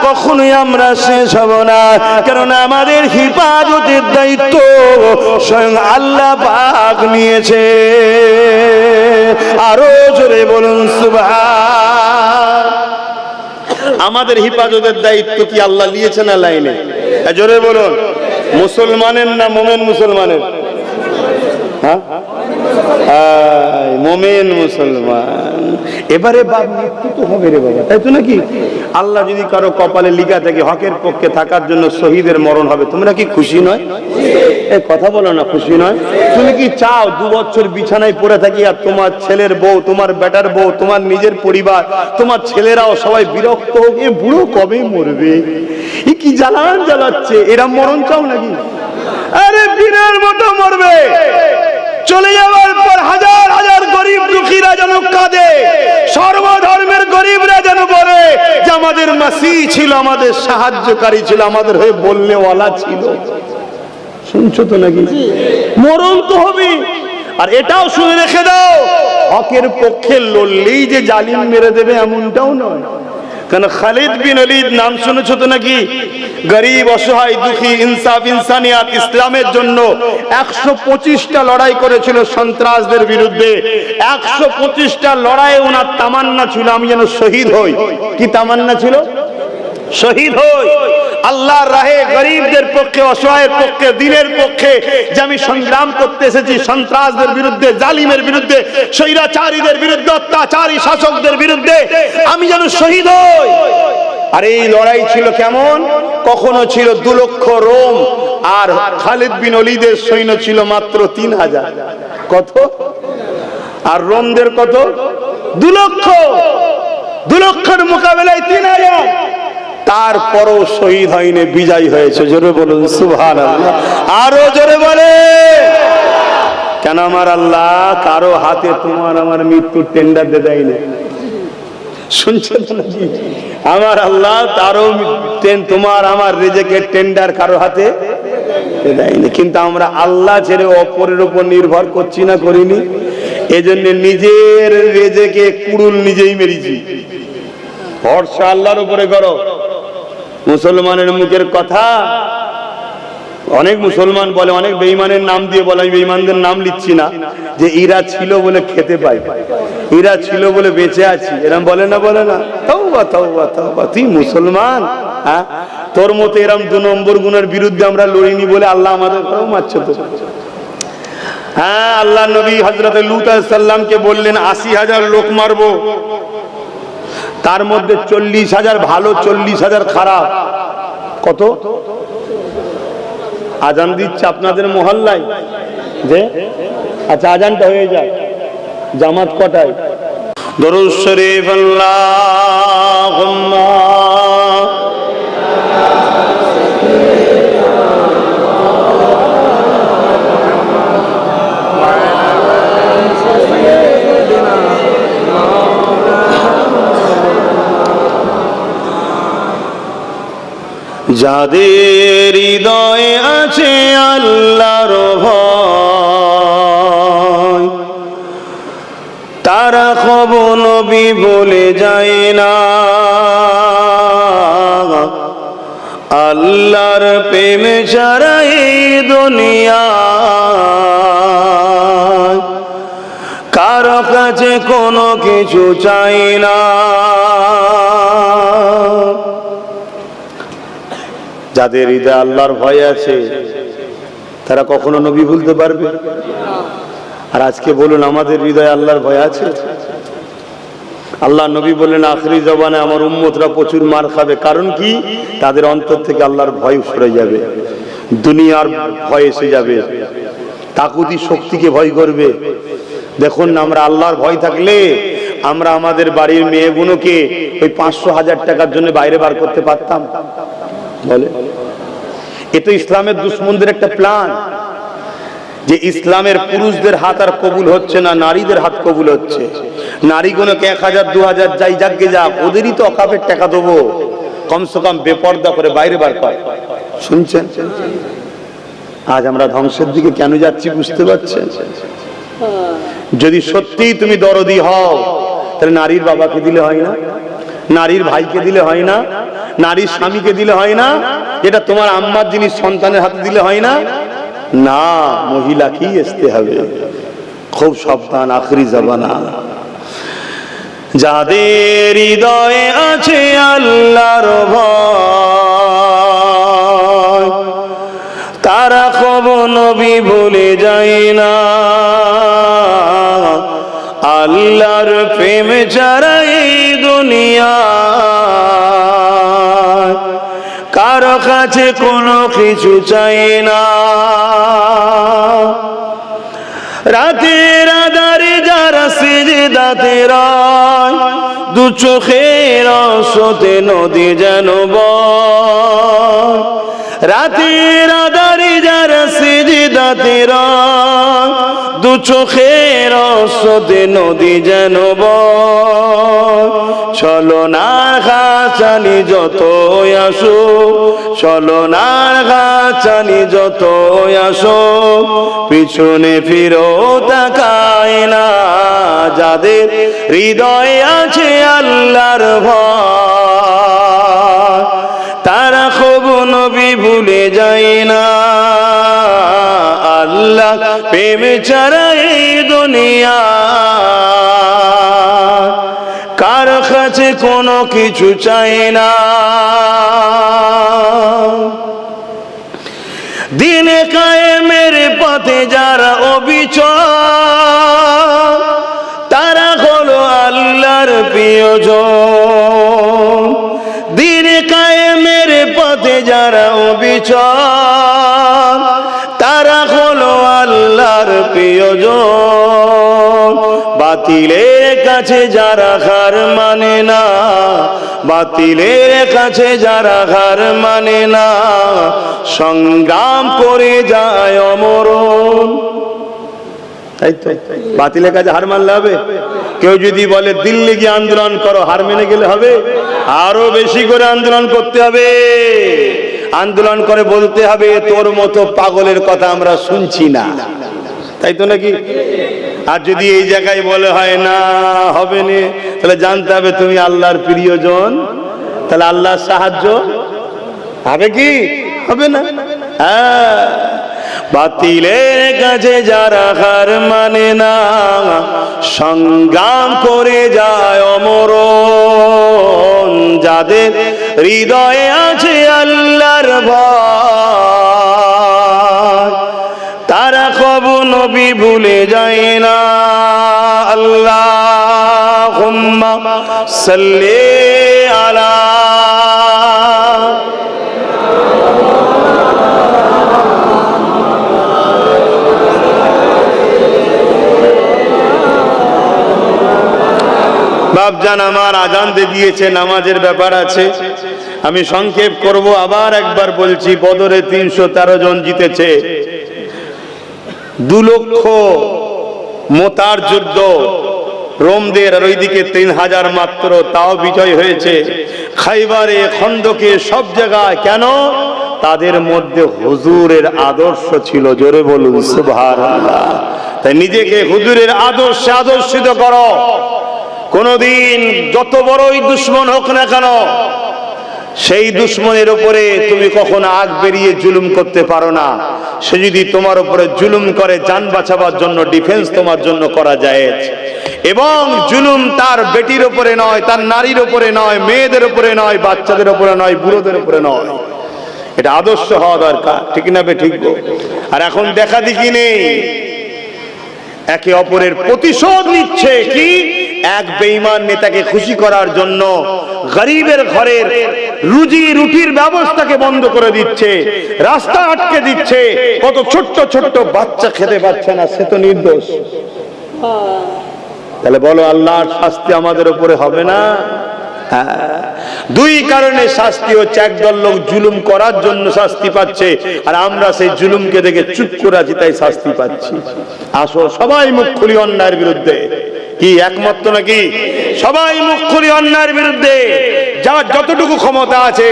Speaker 1: কখনোই আমরা শেষ হব না, কারণ আমাদের হিফাজতের দায়িত্ব স্বয়ং আল্লাহ পাক নিয়েছে। আরো জোরে বলুন সুবহান। আমাদের হিফাজতের দায়িত্ব কি আল্লাহ নিয়েছে না লাইনে? জোরে বলুন। মুসলমানের না মোমেন মুসলমানের? হ্যাঁ, মোমেন মুসলমান। এবারে বাপ মৃত্যু তো হবে রে বাবা, তাই তো নাকি? আল্লাহ যদি কারো কপালে লিখা থাকে হকের পক্ষে থাকার জন্য শহীদের মরণ হবে, তোমরা কি খুশি নয়? এই কথা বলো না, খুশি নয়? তুমি কি চাও 2 বছর বিছানায় পড়ে থাকি আর তোমার ছেলের বউ, তোমার বেটার বউ, তোমার নিজের পরিবার, তোমার ছেলেরাও সবাই বিরক্ত হোক, এ বুড়ো কবে মরবে, এ কি জ্বালান জ্বালাচ্ছে, এরা মরণ চাও নাকি? আরে বীরের মতো মরবে। চলে যাওয়ার পর হাজার হাজার গরিব দুঃখীরা যেন কাঁদে, সর্বধর্মের গরিবরা যেন বলে যে আমাদের মাসি ছিল, আমাদের সাহায্যকারী ছিল, আমাদের হয়ে বললে ওয়ালা ছিল। শুনছো তো নাকি? মরণ তো হবে। আর এটাও শুনে রেখে দাও, হকের পক্ষে লড়লেই যে জালিম মেরে দেবে এমনটাও নয়। কেন খালিদ বিন ওলীদ নাম শুনেছো তো নাকি? গরিব, অসহায়, দুঃখী, ইনসাফ, ইনসানিয়াত, ইসলামের জন্য 125টা লড়াই করেছিল সন্ত্রাসদের বিরুদ্ধে। 125টা লড়াইয়ে ওনার তামান্না ছিল আমি যেন শহীদ হই। কি তামান্না ছিল? শহীদ হই, আল্লাহর রাহে গরিবদের পক্ষে, অসহায়ের পক্ষে, দিনের পক্ষে যে আমি সংগ্রাম করতে এসেছি সন্ত্রাসদের বিরুদ্ধে, জালিমের বিরুদ্ধে, স্বৈরাচারীদের বিরুদ্ধে, অত্যাচারী শাসকদের বিরুদ্ধে আমি যেন শহীদ হই। আর এই লড়াই ছিল কেমন? কখনো ছিল 2 লক্ষ রোম, আর খালিদ বিন ওলীদের সৈন্য ছিল মাত্র 3000। কত? আর রোমদের কত? 2 লক্ষ। 2 লক্ষের মোকাবেলায় 3000। তারপরও শহীদ হয়নি, বিজয় হয়েছে। জোরে বলুন সুবহানাল্লাহ, আরো জোরে বলে। কেন? আমার আল্লাহ কারো হাতে তোমার আমার মৃত্যুর টেন্ডার দিয়ে দেয়নি। শুনছেন নাকি? আমার আল্লাহ তারও তোমার আমার রিজিকের টেন্ডার কারো হাতে দেয়নি। কিন্তু আমরা আল্লাহ ছেড়ে অপরের উপর নির্ভর করছি না, করিনি? এজন্য নিজের রিজিকে কুড়ুল নিজেই মেরেছি। ভরসা আল্লাহর উপরে করো। মুসলমানের মুখের কথা, অনেক মুসলমান বলে, অনেক বেঈমানের নাম দিয়ে বলে, আমি বেঈমানদের নাম লিখছি না, যে এরা ছিল বলে খেতে পাই, এরা ছিল বলে বেঁচে আছি, এরকম বলে না? বলে না? তওবা তওবা তওবা। তুই মুসলমান, হ্যাঁ? তোর মতো এরকম 2 নম্বর গুণের বিরুদ্ধে আমরা লড়িনি বলে আল্লাহ আমাদের মারছে তো। হ্যাঁ, আল্লাহ নবী হযরত লূত আলাইহিস সালামকে বললেন 80,000 লোক মারবো, তার মধ্যে 40,000 ভালো, 40,000 খারাপ। কত? আজান দিচ্ছে আপনাদের মহল্লায় যে? আচ্ছা, আজানটা হয়ে যায়। জামাত কটায়? দরুদ শরীফ আল্লাহুম্মা যাদের হৃদয়ে আছে আল্লাহর ভয়, তারা কবু নবী বলে যায় না। আল্লাহর প্রেমে ছাড়া এই দুনিয়ায় কারো কাছে কোনো কিছু চাই না। যাদের হৃদয়ে আল্লাহর ভয় আছে তারা কখনো নবী ভুলতে পারবে? আর আজকে বলুন, আমাদের হৃদয়ে আল্লাহর ভয় আছে? আল্লাহ নবী বললেন আখরি জবানে আমার উম্মতরা প্রচুর মার খাবে। কারণ কি? তাদের অন্তর থেকে আল্লাহর ভয় সরে যাবে, দুনিয়ার ভয় এসে যাবে, তাগুতি শক্তিকে ভয় করবে। দেখুন না, আমরা আল্লাহর ভয় থাকলে আমরা আমাদের বাড়ির মেয়েগুলোকে ওই 500,000 টাকার জন্য বাইরে বার করতে পারতাম? বলে, এ তো ইসলামের দুশ্মনদের একটা প্ল্যান, যে ইসলামের পুরুষদের হাত আর কবুল হচ্ছে না, নারীদের হাত কবুল হচ্ছে। নারীগুলোকে 1,000 2,000 যাই যাকে যাক, ওদেরই তো অকাপের টাকা দেবো, কমসে কম বেপর্দা করে বাইরে বার কর। শুনছেন? আজ আমরা ধ্বংসের দিকে কেন যাচ্ছি বুঝতে পারছেন? যদি সত্যিই তুমি দরদি হও, তাহলে নারীর বাবাকে দিলে হয় না? নারীর ভাইকে দিলে হয় না? নারীর স্বামীকে দিলে হয় না? যেটা তোমার আম্মার জিনিস সন্তানের হাতে দিলে হয় না? না, মহিলাকেই আসতে হবে। খুব সাবধান, আখরি জামানা। যাদের হৃদয়ে আছে আল্লাহর ভয়, তারা কবু নবী ভুলে যায় না। প্রেম ছাড়া এই দুনিয়া কারো কাছে কোনো কিছু চাই না। রাতের আধারে যারা সিজদাতে রয়, দু চোখের আশোতে নদী যেন বয়। রাতের আধারে যারা সিজদাতে রয়, দু চোখের আশোতে নদী যেন বয়। চলো না ঘাচানি যত আসো, চলো না ঘাচানি যত আসো, পিছনে ফিরো তাকায় না। যাদের হৃদয়ে আছে আল্লাহর ভয়, তারা কবু নবী ভুলে যায় না। আল্লাহ প্রেম ছাড়া এই দুনিয়া কার কাছে কোনো কিছু চাই না। দিনে কায়েমের পথে যারা অবিচল, তারা হলো আল্লাহর প্রিয়জন। দিনে কায়েমের পথে যারা অবিচল, তারা হলো আল্লাহর প্রিয়জন। বাতিলের কাছে যারা হার মানে না, বাতিলের কাছে যারা হার মানে না, সংগ্রাম করে যায় অমরণ। তাই তো, বাতিলের কাছে হার মানলে হবে? কেউ যদি বলে দিল্লি গিয়ে আন্দোলন করো, হার মেনে গেলে হবে? আরো বেশি করে আন্দোলন করতে হবে। আন্দোলন করে বলতে হবে তোর মতো পাগলের কথা আমরা শুনছি না, তাই তো নাকি? আর যদি এই জায়গায় বলে হয় না হবে না, তাহলে জানতে হবে তুমি আল্লাহর প্রিয়জন, তাহলে আল্লাহর সাহায্য হবে কি হবে না? হ্যাঁ, বাতিলের কাছে যারা হার মানে না, সংগ্রাম করে যায় অমরণ। যাদের হৃদয়ে আছে আল্লাহর ভয়, তারা কবু নবী ভুলে যায় না। আল্লাহুম্মা সাল্লি আলা বাপজান আমার আজান দিয়েছে, নামাজের ব্যাপার আছে, আমি সংক্ষেপ করব। আবার একবার বলছি, বদরে 313 জন জিতেছে, 2 লক্ষ মোতার যুদ্ধ, রোমদের আর ওইদিকে 3000 মাত্র, তাও বিজয় হয়েছে। খাইবারে, খন্দকে, সব জায়গায়। কেন? তাদের মধ্যে হুজুরের আদর্শ ছিল। জোরে বলুন সুবহানাল্লাহ। তাই নিজেকে হুজুরের আদর্শে আদর্শিত করো। কোনদিন যত বড়ই দুশ্মন হোক না কেন, সেই দুশ্মনের উপরে তুমি কখনো আগ বেরিয়ে জুলুম করতে পারো না। সে যদি তোমার উপরে জুলুম করে, জান বাঁচাবার জন্য ডিফেন্স তোমার জন্য করা যায়। এবং জুলুম তার বেটির উপরে নয়, তার নারীর উপরে নয়, মেয়েদের উপরে নয়, বাচ্চাদের উপরে নয়, বুড়োদের উপরে নয়। এটা আদর্শ হওয়া দরকার, ঠিক না বে ঠিক? আর এখন দেখা দেখি নেই, একে অপরের প্রতিশোধ নিচ্ছে। কি? এক বেঈমান নেতাকে খুশি করার জন্য গরিবের ঘরের রুজি রুটির ব্যবস্থাকে বন্ধ করে দিচ্ছে, রাস্তা আটকে দিচ্ছে। কত ছোট্ট ছোট্ট বাচ্চা খেতে পাচ্ছে না, সে তো নির্দোষ। তাহলে বলো আল্লাহর শাস্তি আমাদের উপরে হবে না? দুই কারণে শাস্তি হচ্ছে, একদল লোক জুলুম করার জন্য শাস্তি পাচ্ছে, আর আমরা সেই জুলুমকে দেখে চুপ করে আছি, তাই শাস্তি পাচ্ছি। আসো সবাই মুখ খুলি অন্যায়ের বিরুদ্ধে। কি একমত নাকি? সবাই মুখ খুলি অন্যায়ের বিরুদ্ধে। যার যতটুকু ক্ষমতা আছে,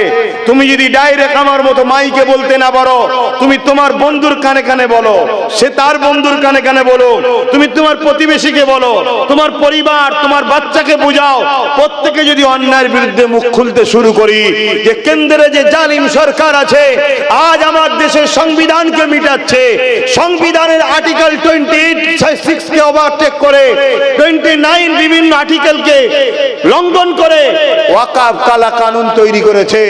Speaker 1: তুমি যদি ডাইরেক্ট আমার মতো মাইকে বলতে না পারো, তুমি তোমার বন্ধুর কানে কানে বলো, সে তার বন্ধুর কানে কানে বলো, তুমি তোমার প্রতিবেশীকে বলো, তোমার পরিবার, তোমার বাচ্চাকে বুঝাও। প্রত্যেকে যদি অন্যায়ের বিরুদ্ধে মুখ খুলতে শুরু করি, যে কেন্দ্রে যে জালিম সরকার আছে, আজ আমার দেশের সংবিধানকে মিটাচ্ছে, সংবিধানের আর্টিকেল 28 কে ওভারটেক করে 29 বিভিন্ন আর্টিকেলকে লঙ্ঘন করে ওয়াকফ কালা কানুন তৈরি করেছে,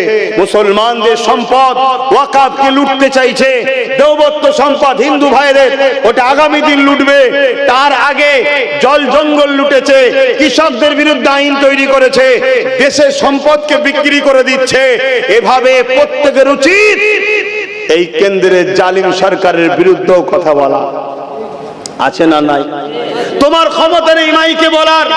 Speaker 1: মুসলমানদের সম্পদ ওয়াকাফকে লুটতে চাইছে, দেওবত্ত সম্পদ হিন্দু ভাইদের ওটা আগামী দিন লুটবে, তার আগে জল জঙ্গল লুটেছে, কৃষকদের বিরুদ্ধে আইন তৈরি করেছে, দেশের সম্পদকে বিক্রি করে দিচ্ছে। এভাবে প্রত্যেকের উচিত এই কেন্দ্রের জালিম সরকারের বিরুদ্ধেও কথা বলা। আছে না নাই? তোমার ক্ষমতা নেই মাইকে বলার,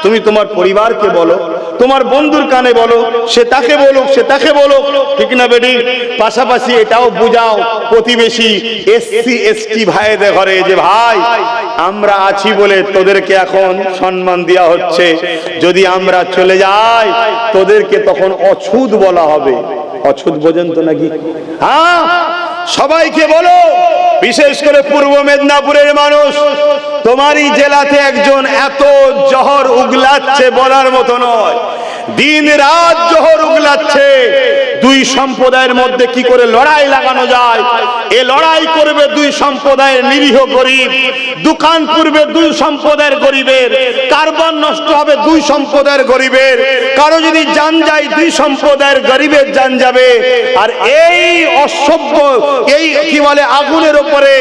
Speaker 1: তুমি তোমার পরিবারকে বলো, তোমার বন্ধুর কানে বলো, সে তাকে বলুক, সে তাকে বলুক, ঠিক না বেটি? পাশাপাশি এটাও বুঝাও প্রতিবেশী এসসি এসটি ভাইদের ঘরে যে ভাই আমরা আছি বলে তোদেরকে এখন সম্মান দেওয়া হচ্ছে, যদি আমরা চলে যাই তোদেরকে তখন অছুত বলা হবে। অছুত বোঝেন তো নাকি? হ্যাঁ, সবাইকে বলো, বিশেষ করে পূর্ব মেদিনীপুরের মানুষ, তোমারই জেলাতে একজন এত জহর উগলাচ্ছে বলার মতো নয়, দিন রাত জহর উগলাচ্ছে। দুই সম্প্রদায়ের মধ্যে কি করে লড়াই লাগানো যায়, এ লড়াই করবে দুই সম্প্রদায়ের নিরীহ গরিব, দোকান পুরবে দুই সম্প্রদায়ের গরিবের, কারবার নষ্ট হবে দুই সম্প্রদায়ের গরিবের, কারো যদি জান যায় দুই সম্প্রদায়ের গরিবের জান যাবে। আর এই অসভ্য, এই কি বলে আগুনের উপরে,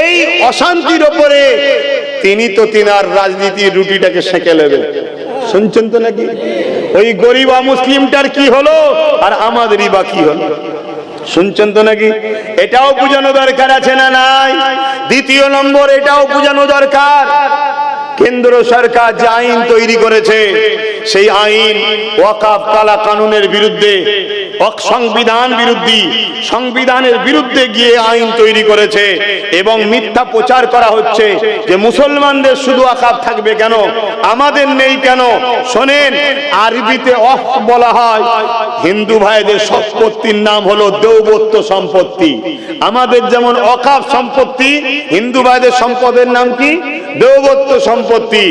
Speaker 1: এই অশান্তির উপরে তিনি তো তিনার রাজনীতির রুটিটাকে সেঁকে নেবে। শুনছেন তো নাকি? ওই গরিব মুসলিমটার কি হলো আর আমাদেরই বা কি হলো? শুনছেন তো নাকি? এটাও বোঝানো দরকার আছে না নাই? দ্বিতীয় নম্বর, এটাও বোঝানো দরকার, কেন্দ্র সরকার যে আইন তৈরি করেছে সেই আইন ওয়াকাফ কালা কানুনের বিরুদ্ধে, সংবিধান বিরোধী, সংবিধানের বিরুদ্ধে গিয়ে আইন তৈরি করেছে এবং মিথ্যা প্রচার করা হচ্ছে যে মুসলমানদের শুধু ওয়াকাফ থাকবে কেন, আমাদের নেই কেন? শোনেন, আরবিতে ওয়াকফ বলা হয় হিন্দু ভাইদের সম্পত্তির নাম হলো দেওবত্ত সম্পত্তি। আমাদের যেমন ওয়াকাফ সম্পত্তি, হিন্দু ভাইদের সম্পদের নাম কি? দেওবত্ত সম্পত্তি।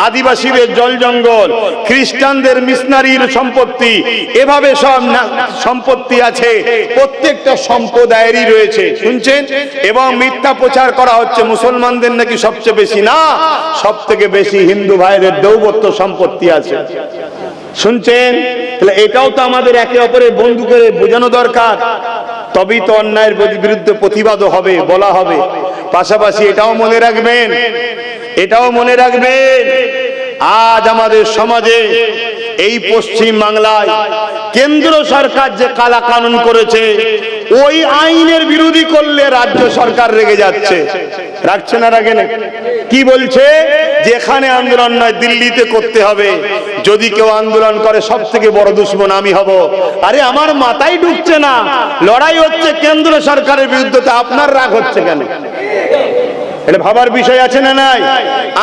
Speaker 1: আদিবাসীদের জল জঙ্গল, খ্রিস্টানদের মিশনারির সম্পত্তি, এভাবে সব সম্পত্তি আছে, প্রত্যেকটা সম্প্রদায়েরই রয়েছে। শুনছেন? এবং মিথ্যা প্রচার করা হচ্ছে মুসলমানদের নাকি সবচেয়ে বেশি, না, সব থেকে বেশি হিন্দু ভাইদের দেওবত্ত সম্পত্তি আছে। শুনছেন? তাহলে এটাও তো আমাদের একে অপরের বন্ধু করে বোঝানো দরকার, তবেই তো অন্যায়ের বিরুদ্ধে প্রতিবাদও হবে, বলা হবে। পাশাপাশি এটাও মনে রাখবেন, এটাও মনে রাখবেন, আজ আমাদের সমাজে এই পশ্চিম বাংলায় কেন্দ্র সরকার যে কালা কানুন করেছে, ওই আইনের বিরোধী করলে রাজ্য সরকার রেগে যাচ্ছে। রাখছে না, রাখে না? কি বলছে? যেখানে আন্দোলন নয় দিল্লিতে করতে হবে, যদি কেউ আন্দোলন করে সব থেকে বড় দুশমন আমি হব। আরে আমার মাথায় ঢুকছে না, লড়াই হচ্ছে কেন্দ্র সরকারের বিরুদ্ধে, তো আপনার রাগ হচ্ছে কেন? এটা ভাবার বিষয় আছে না নাই?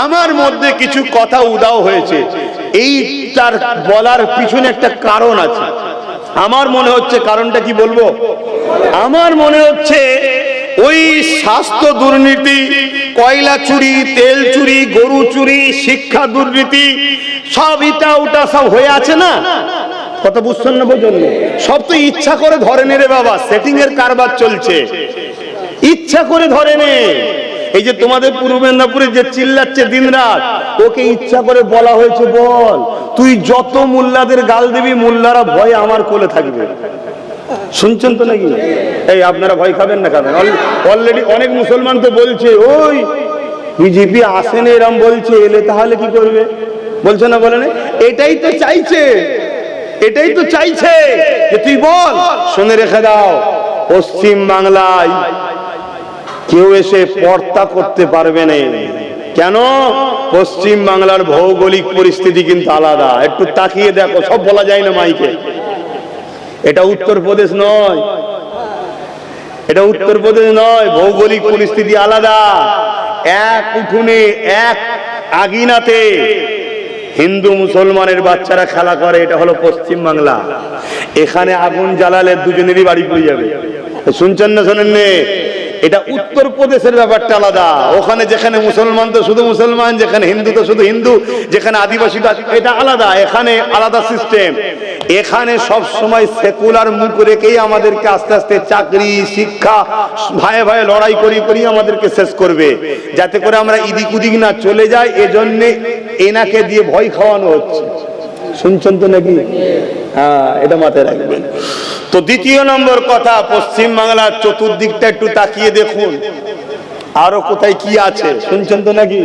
Speaker 1: আমার মধ্যে কিছু কথা উদাও হয়েছে, এইটার বলার পিছনে একটা কারণ আছে। আমার মনে হচ্ছে, কারণটা কি বলবো? আমার মনে হচ্ছে ওই স্বাস্থ্য দুর্নীতি, কয়লা চুরি, তেল চুরি, গরু চুরি, শিক্ষা দুর্নীতি, সব ইটা ওটা সব হয়ে আছে না? কথা বুঝছেন না? বোঝেন? সব তো ইচ্ছা করে ধরে নে রে বাবা, সেটিং এর কারবার চলছে, ইচ্ছা করে ধরে নে। এই যে তোমাদের পূর্ব মেদিনীপুরে যে চিল্লাচ্ছে দিন রাত, ওকে ইচ্ছা করে বলা হয়েছে, বল তুই যত মোল্লাদের গাল দিবি, মোল্লারা ভয়ে আমার কোলে থাকবে। শুনছেন তো নাকি? এই আপনারা ভয় খাবেন না, খাবেন। অলরেডি অনেক মুসলমান তো বলছে, ওই বিজেপি আসেন এরম বলছে, এলে তাহলে কি করবে? বলছে না, বলে না? এটাই তো চাইছে, এটাই তো চাইছে যে তুই বল। শুনে রেখে দাও, পশ্চিম বাংলায় কেউ এসে পর্দা করতে পারবে না। কেন? পশ্চিম বাংলার ভৌগোলিক পরিস্থিতি কিন্তু আলাদা। একটু তাকিয়ে দেখো, সব বলা যায় না মাইকে। এটা উত্তরপ্রদেশ নয়, এটা উত্তরপ্রদেশ নয়, ভৌগোলিক পরিস্থিতি আলাদা। এক উঠোনে, এক আগিনাতে হিন্দু মুসলমানের বাচ্চারা খেলা করে, এটা হলো পশ্চিম বাংলা। এখানে আগুন জ্বালালে দুজনেরই বাড়ি পড়ে যাবে। শুনছেন না, শোনেন নে? এটা উত্তরপ্রদেশের ব্যাপারটা আলাদা। ওখানে যেখানে মুসলমান তো শুধু মুসলমান, যেখানে হিন্দু তো শুধু হিন্দু, যেখানে আদিবাসী তো, এটা আলাদা। এখানে আলাদা সিস্টেম। এখানে সব সময় সেকুলার মুখ রেখেই আমাদেরকে আস্তে আস্তে চাকরি, শিক্ষা, ভাইয়ে ভাইয়ে লড়াই করি করি আমাদেরকে শেষ করবে, যাতে করে আমরা ইদিক উদিক না চলে যাই। এজন্যে এনাকে দিয়ে ভয় খাওয়ানো হচ্ছে। শুনছেন তো নাকি? হ্যাঁ, এটা মাথায় রাখবেন। তো দ্বিতীয় নম্বর কথা, পশ্চিম বাংলার চতুর্দিকটা একটু তাকিয়ে দেখুন আরো কোথায় কি আছে, শুনছেন তো নাকি?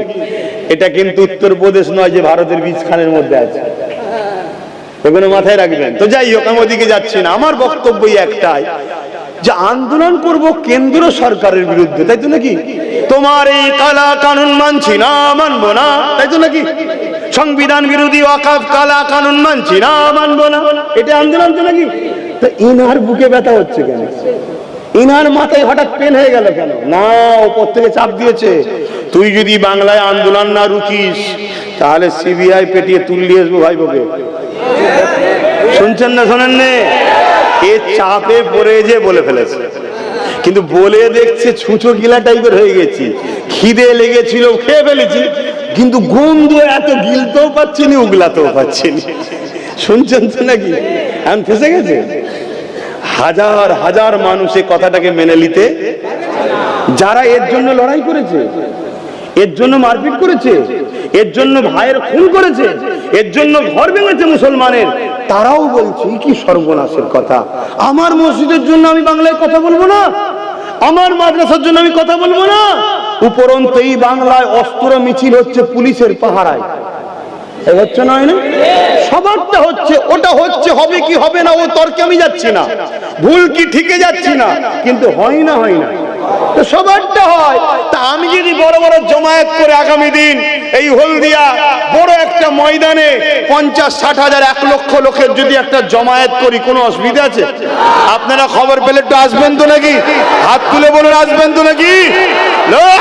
Speaker 1: এটা কিন্তু উত্তরপ্রদেশ নয় যে ভারতের বীজখানের মধ্যে আছে, এগুলো মাথায় রাখবেন। তো যাই হোক, আমি ওদিকে যাচ্ছি না। আমার বক্তব্যই একটাই যে আন্দোলন করব কেন্দ্র সরকারের বিরুদ্ধে, তাই তো নাকি? তোমার এই কালা কানুন মানছি না, মানবো না, তাই তো নাকি? সংবিধান বিরোধী ওয়াকফ কালা কানুন মানছি না, মানবো না, এটা আন্দোলন তো নাকি? তো ইনার বুকে ব্যথা হচ্ছে কেন? ইনার মাথায় হঠাৎ পেন হয়ে গেল কেন? না, উপর থেকে চাপ দিয়েছে, তুই যদি বাংলায় আন্দোলন না রুকিস তাহলে সিবিআই পেটিয়ে তুললি আসবো ভাইবোকে। শুনছেন না শোনেন নে? এ চাপে পড়ে যে বলে ফেলেছে, কিন্তু বলে দেখছে ছুঁচো গিলা টাইপের হয়ে গেছি, খিদে লেগেছিল খেয়ে ফেলেছি, কিন্তু গন্ধ এত গিলতেও পাচ্ছি না, উগলাতেও পাচ্ছি না। শুনছেন তো নাকি? এখন ফেসে গেছে। হাজার হাজার মানুষ এই কথাটাকে মেনে নিতে, যারা এর জন্য লড়াই করেছে, এর জন্য মারপিট করেছে, এর জন্য ভাইয়ের খুন করেছে, এর জন্য ঘর ভেঙেছে মুসলমানের, তারাও বলছে কি সর্বনাশের কথা, আমার মসজিদের জন্য আমি বাংলায় কথা বলবো না, আমার মাদ্রাসার জন্য আমি কথা বলবো না। উপরন্তু এই বাংলায় অস্ত্র মিছিল হচ্ছে পুলিশের পাহারায়, হচ্ছে নয় না? সবারটা হচ্ছে, ওটা হচ্ছে, হবে কি হবে না ও তর্কে আমি যাচ্ছি না, ভুল কি ঠিকে যাচ্ছি না, কিন্তু হয় না, হয় না তো সবারটা হয়। তা আমি যদি বড় বড় জমায়েত করে আগামী দিন এই হলদিয়া বড় একটা ময়দানে 50-60 হাজার 1 লক্ষ লোকের যদি একটা জমায়েত করি, কোনো অসুবিধা আছে? আপনারা খবর পেলে একটু আসবেন তো নাকি? হাত তুলে বলুন, আসবেন তো নাকি?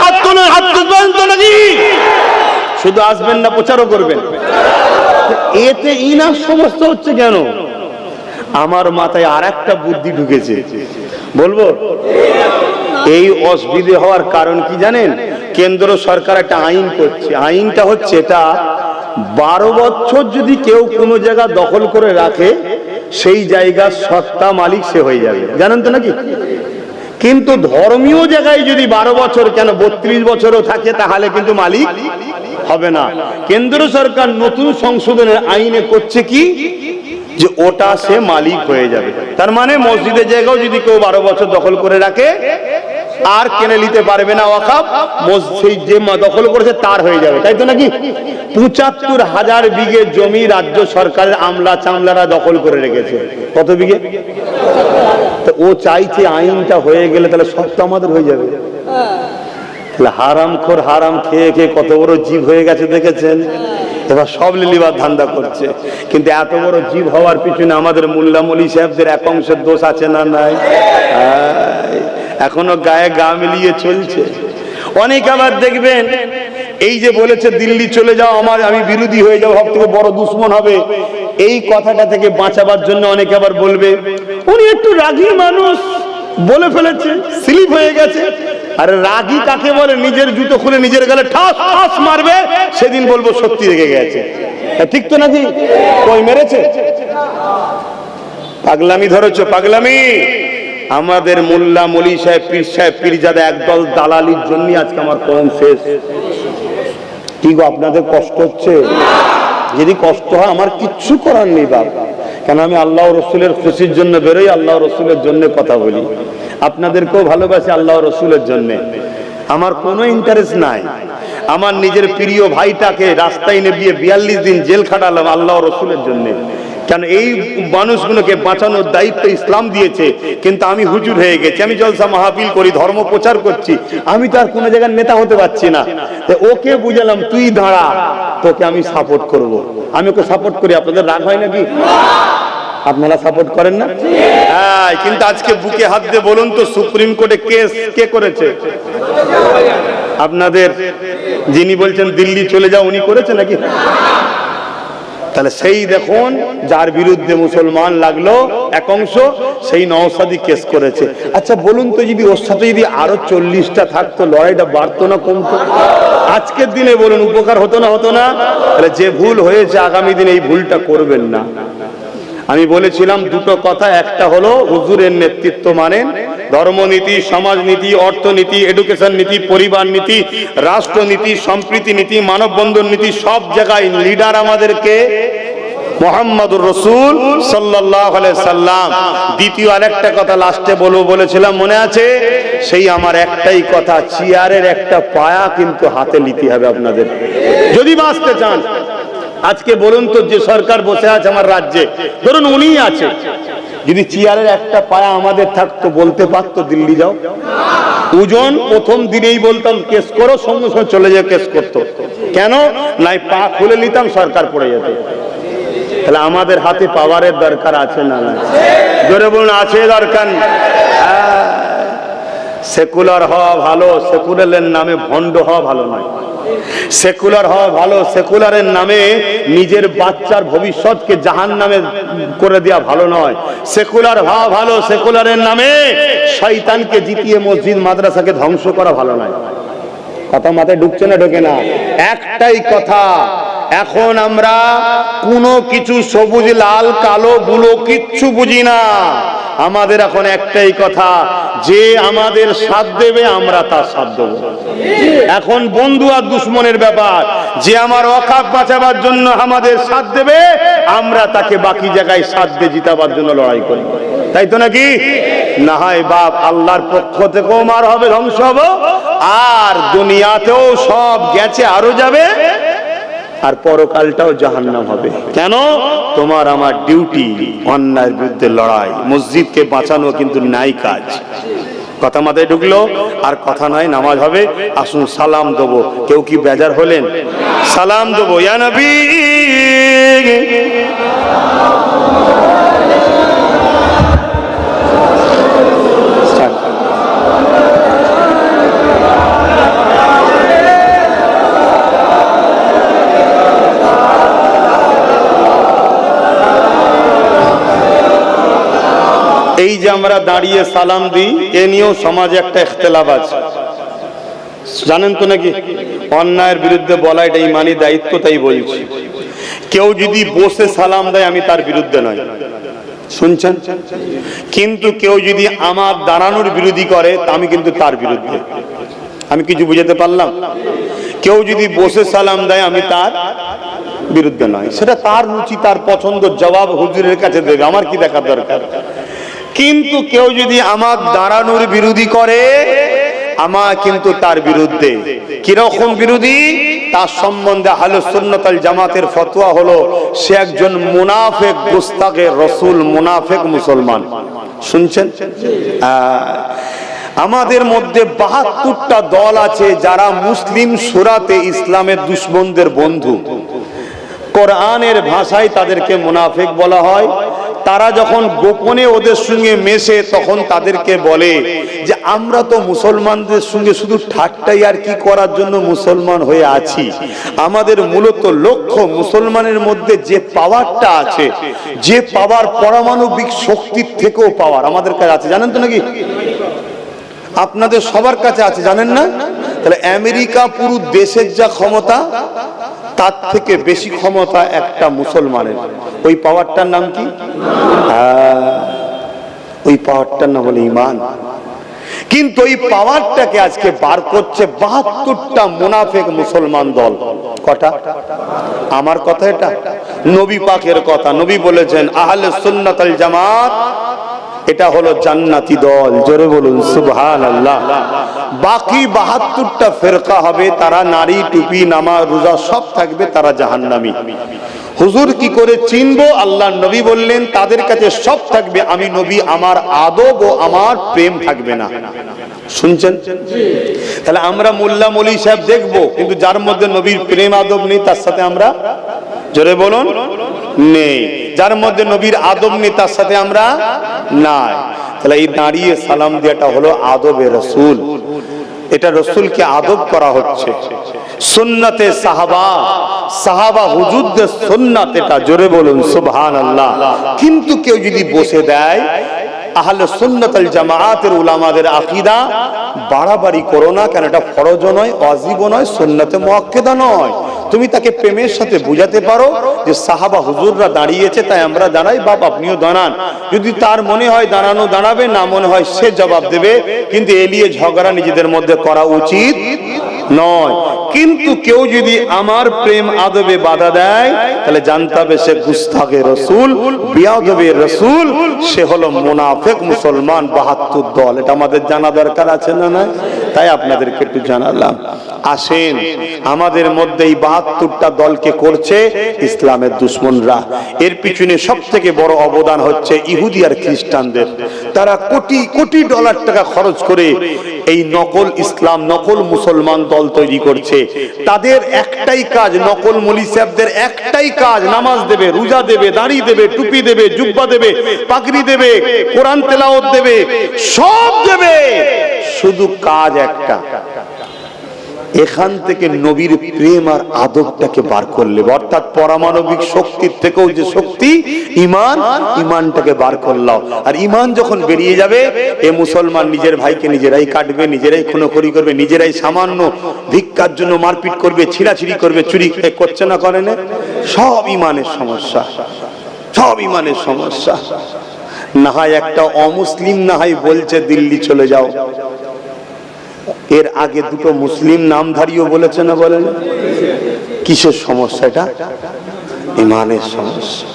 Speaker 1: হাত তুলুন, হাত তুলবেন তো নাকি? শুধু আসবেন না, প্রচারও করবেন। এতে ইনার সমস্যা হচ্ছে কেন? আমার মাথায় আর একটা বুদ্ধি ঢুকেছে, বলবো? এই অসুবিধে হওয়ার কারণ কি জানেন? কেন্দ্র সরকার একটা আইন করছে, আইনটা হচ্ছে এটা 12 বছর যদি কেউ কোনো জায়গা দখল করে রাখে, সেই জায়গার সত্তা মালিক সে হয়ে যাবে, জানেন তো নাকি? কিন্তু ধর্মীয় জায়গায় যদি 12 বছর কেন 32 বছরও থাকে, তাহলে কিন্তু মালিক হবে না। কেন্দ্র সরকার নতুন সংশোধনের আইনে করছে কি, যে ওটা সে মালিক হয়ে যাবে। তার মানে মসজিদের জায়গাও যদি কেউ 12 বছর দখল করে রাখে, আর কিনে নিতে পারবে না ওয়াকফ, সেই যে দখল করেছে তার হয়ে যাবে, তাই তো নাকি? 75,000 বিঘে জমি রাজ্য সরকারের আমলা চামলারা দখল করে রেখেছে। কত বিঘে? তো ও চাইছে আইনটা হয়ে গেলে তাহলে সব তো আমাদের হয়ে যাবে। হারামখোর হারাম খেয়ে খেয়ে কত বড় জীব হয়ে গেছে দেখেছেন? এবার সব লিলিবার ধান্দা করছে। কিন্তু এত বড় জীব হওয়ার পিছনে আমাদের মোল্লা মৌলী সাহেবদের এক অংশের দোষ আছে না নাই? এখনো গায়ে গা মিলিয়ে চলছে। অনেক আবার দেখবেন এই যে বলেছে দিল্লি চলে যাও, আমি বিরোধী হয়ে যাবো, সব থেকে বড় দুশ্মন হবে, এই কথাটা থেকে বাঁচাবার জন্য অনেকে আবার বলবে উনি একটু রাগী মানুষ, বলে ফেলেছে, স্লিপ হয়ে গেছে। আর রাগী কাকে বলে? নিজের জুতো খুলে নিজের গালে ঠাস ঠাস মারবে, সেদিন বলবো সত্যি রেগে গেছে। ঠিক তো নাকি? কই মেরেছে? পাগলামি ধরেছো, পাগলামি। আমাদের মোল্লা মৌলী সাহেব, পীর সাহেব, পীরজাদা একদল দালালির জন্য আজকে আমার কম শেষ। কি গো, আপনাদের কষ্ট হচ্ছে? যদি কষ্ট হয় আমার কিচ্ছু করার নেই বাপ, কেন আমি আল্লাহ রসুলের খুশির জন্য বেরোই, আল্লাহ রসুলের জন্য কথা বলি, আপনাদেরকেও ভালোবাসি আল্লাহ রসুলের জন্য। আমার কোনো ইন্টারেস্ট নাই। আমার নিজের প্রিয় ভাইটাকে রাস্তায় নেবিয়ে 42 দিন জেল খাটালাম আল্লাহ রসুলের জন্য। কেন? এই মানুষগুলোকে বাঁচানোর দায়িত্ব ইসলাম দিয়েছে, কিন্তু আমি হুজুর হয়ে গেছি, আমি জলসা মাহফিল করি, ধর্ম প্রচার করছি, আমি তো আর কোনো জায়গার নেতা হতে পারছি না। ওকে বুঝালাম তুই দাঁড়া, তোকে আমি সাপোর্ট করব। আমি ওকে সাপোর্ট করি, আপনাদের রাগ হয় নাকি? আপনারা সাপোর্ট করেন না? হ্যাঁ, কিন্তু আজকে বুকে হাত দিয়ে বলুন তো, সুপ্রিম কোর্টে কেস কে করেছে? আপনাদের যিনি বলছেন দিল্লি চলে যাও, উনি করেছে নাকি? তাহলে সেই দেখুন, যার বিরুদ্ধে মুসলমান লাগলো এক অংশ, সেই নওশাদি কেস করেছে। আচ্ছা বলুন তো, যদি ওর সাথে যদি আরো 40টা থাকতো, লড়াইটা বাড়তো না কমতো? আজকের দিনে বলুন উপকার হতো না হতো না? তাহলে যে ভুল হয়েছে আগামী দিনে এই ভুলটা করবেন না। আমি বলেছিলাম দুটো কথা, একটা হলো হুজুরের নেতৃত্ব মানেন, ধর্মনীতি, সমাজনীতি, অর্থনীতি, এডুকেশন নীতি, পরিবার নীতি, রাষ্ট্রনীতি, সম্প্রীতি নীতি, মানববন্ধন নীতি, সব জায়গায় লিডার আমাদেরকে মুহাম্মাদুর রাসূল সাল্লাল্লাহু আলাইহি সাল্লাম। দ্বিতীয় আরেকটা কথা লাস্টে বলবো বলেছিলাম, মনে আছে? সেই আমার একটাই কথা, চেয়ারের একটা পায়া কিন্তু হাতে নিতে হবে আপনাদের যদি বাঁচতে চান। আজকে বলুন তো, যে সরকার বসে আছে আমার রাজ্যে, ধরুন উনিই আছে, যদি চেয়ারের একটা পায়া আমাদের থাকতো বলতে পারতো দিল্লি যাও? ওজন প্রথম দিনেই বলতাম কেস করো, সঙ্গে সঙ্গে চলে যেয়ে কেস করতো। কেন? নাই পা খুলে নিতাম, সরকার পড়ে যেত। তাহলে আমাদের হাতে পাওয়ারের দরকার আছে না? জোরে বলুন, আছে দরকার। সেকুলার হওয়া ভালো, সেকুলারের নামে ভণ্ড হওয়া ভালো নয়। সেকুলার হওয়া ভালো, সেকুলারের নামে নিজের বাচ্চার ভবিষ্যৎকে জাহান্নামে করে দেওয়া ভালো নয়। সেকুলার হওয়া ভালো, সেকুলারের নামে শয়তানকে জিতিয়ে মসজিদ মাদ্রাসাকে ধ্বংস করা ভালো নয়। কথা মাথায় ঢুকছে না? ঢোকে না? একটাই কথা, এখন আমরা কোনো কিছু সবুজ লাল কালো বুলো কিচ্ছু বুঝি না। আমাদের এখন একটাই কথা, যে আমাদের সাথ দেবে আমরা তার সাথ দেব। এখন বন্ধু আর দুশ্মনের ব্যাপার। যে আমার ওয়াকাফ বাঁচাবার জন্য আমাদের সাথ দেবে, আমরা তাকে বাকি জায়গায় সাথ দিয়ে জিতাবার জন্য লড়াই করি, তাই তো নাকি? না হয় বাপ আল্লাহর পক্ষ থেকেও মার হবে, ধ্বংস হবো, আর দুনিয়াতেও সব গেছে, আরো যাবে, আর পরকালটাও জাহান্নাম হবে। কেন? তোমার আমার ডিউটি অন্যায়ের বিরুদ্ধে লড়াই, মসজিদকে বাঁচানো কিন্তু নাই কাজ। কথা মাথায় ঢুকলো? আর কথা নয়, নামাজ হবে। আসুন সালাম দেবো। কেউ কি বেজার হলেন? সালাম দেবো। ইয়া নবী, এই যে আমরা দাঁড়িয়ে সালাম দিই, এ নিয়েও সমাজে একটা ইখতিলাফ আছে, জানেন তো নাকি? অন্যায়ের বিরুদ্ধে বলা এটা ইমানি দায়িত্ব, তাই বলছি। কেউ যদি বসে সালাম দেয় আমি তার বিরুদ্ধে নয়, শুনছেন? কিন্তু কেউ যদি আমার দাঁড়ানোর বিরোধী করে তা আমি কিন্তু তার বিরুদ্ধে। আমি কিছু বুঝাতে পারলাম? কেউ যদি বসে সালাম দেয় আমি তার বিরুদ্ধে নয়, সেটা তার রুচি, তার পছন্দ, জবাব হুজুরের কাছে দেবে, আমার কি দেখার দরকার। কিন্তু কেউ যদি আমার দাঁড়ানোর বিরোধী করে আমার কিন্তু তার বিরুদ্ধে। কিরকম বিরোধী? তার সম্বন্ধে আহলে সুন্নাত ওয়াল জামাতের ফতোয়া হলো সে একজন মুনাফিক, গুস্তাখে রাসূল, মুনাফিক মুসলমান। শুনছেন? আমাদের মধ্যে ৭২টা দল আছে যারা মুসলিম সুরাতে ইসলামের দুশমনদের বন্ধু। কোরআনের ভাষায় তাদেরকে মুনাফিক বলা হয়। তারা যখন গোপনে ওদের সঙ্গে মেশে তখন তাদেরকে বলে যে আমরা তো মুসলমানদের সঙ্গে শুধু ঠাট্টাই আর কি করার জন্য মুসলমান হয়ে আছি, আমাদের মূলত লক্ষ্য মুসলমানের মধ্যে যে পাওয়ারটা আছে, যে পাওয়ার পারমাণবিক শক্তির থেকেও পাওয়ার আমাদের কাছে আছে, জানেন তো নাকি? আপনাদের সবার কাছে আছে, জানেন না? তাহলে আমেরিকা পুরো দেশের যা ক্ষমতা তার থেকে বেশি ক্ষমতা একটা মুসলমানের। ওই পাওয়ারটার নাম কি? ওই পাওয়ারটার নাম হলো ঈমান। কিন্তু এই পাওয়ারটাকে আজকে বার করছে ৭২টা মুনাফিক মুসলমান দল। কটা? আমার কথা এটা? নবী পাকের কথা। নবী বলেছেন আহলে সুন্নাত ওয়াল জামাত এটা হলো জান্নাতি দল। জোরে বলুন সুবহানাল্লাহ। বাকি ৭২টা ফিরকা হবে, তারা নারী, টুপি, নামাজ, রোজা সব থাকবে, তারা জাহান্নামী। হুজুর কি করে চিনবো? আল্লাহ নবী বললেন তাদের কাছে সব থাকবে, আমি নবী, আমার আদব ও আমার প্রেম থাকবে না। শুনছেন? তাহলে আমরা মোল্লা মৌলী সাহেব দেখবো, কিন্তু যার মধ্যে নবীর প্রেম আদব নেই তার সাথে আমরা, জোরে বলুন, নেই। যার মধ্যে নবীর আদব নেই তার সাথে আমরা নাই। তাহলে এই দাঁড়িয়ে সালাম দেওয়াটা হলো আদবে রাসূল। এটা রাসূলকে আদব করা হচ্ছে। সুন্নতে সাহাবা, সাহাবা হুজুরদের সুন্নাত এটা। জোরে বলুন সুবহানাল্লাহ। কিন্তু কেউ যদি বসে দেয়, আহলে সুন্নাত ওয়াল জামাতের উলামাদের আকীদা বাড়াবাড়ি করো না, কেন এটা ফরজও নয়, ওয়াজিবও নয়, সুন্নতে মুআক্কাদা নয়। তুমি তাকে প্রেমের সাথে বুঝাতে পারো যে সাহাবা হুজুররা দাঁড়িয়েছে তাই আমরা দাঁড়াই, বাপ আপনিও দাঁড়ান। যদি তার মনে হয় দাঁড়ানো দাঁড়াবে, না মনে হয় সে জবাব দেবে, কিন্তু এলিয়ে ঝগড়া নিজেদের মধ্যে করা উচিত নয়। কিন্তু কেউ যদি আমার প্রেম আদবে বাধা দেয় তাহলে জানতে হবে সে গুস্তাখে রাসূল, বিয়াদবে রাসূল, সে হলো মুনাফিক মুসলমান ৭২ দল। এটা আমাদের জানা দরকার আছে না? না, তাই আপনাদেরকে একটু জানালাম। আসেন, আমাদের মধ্যে এই ৭২টা দলকে করছে ইসলামের দুশমনরা। এর পিছনে সব থেকে বড় অবদান হচ্ছে ইহুদি আর খ্রিস্টানদের। তারা কোটি কোটি ডলার টাকা খরচ করে এই নকল ইসলাম, নকল মুসলমান দল তৈরি করছে। তাদের একটাই কাজ, নকল মৌলী সাহেবদের একটাই কাজ, নামাজ দেবে, রোজা দেবে, দাড়ি দেবে, টুপি দেবে, জুব্বা দেবে, পাগড়ি দেবে, কোরআন তেলাওয়াত দেবে, সব দেবে, শুধু কাজ একটা, এখান থেকে নবীর প্রেম আর আদবটাকে বার করলে, অর্থাৎ পারমাণবিক শক্তির থেকেও যে শক্তি ইমান, ইমানটাকে বার করলাম। আর ইমান যখন বেরিয়ে যাবে, এ মুসলমান নিজের ভাইকে নিজেরাই কাটবে, নিজেরাই খুনোখুরি করবে, নিজেরাই সামান্য ভিক্ষার জন্য মারপিট করবে, ছিঁড়াছিড়ি করবে, চুরি করছে না, করে না? সব ইমানের সমস্যা, সব ইমানের সমস্যা। না হয় একটা অমুসলিম না হয় বলছে দিল্লি চলে যাও, এর আগে দুটো মুসলিম নামধারীও বলেছে না, বলেন? কিসের সমস্যা? এটা ইমানের সমস্যা।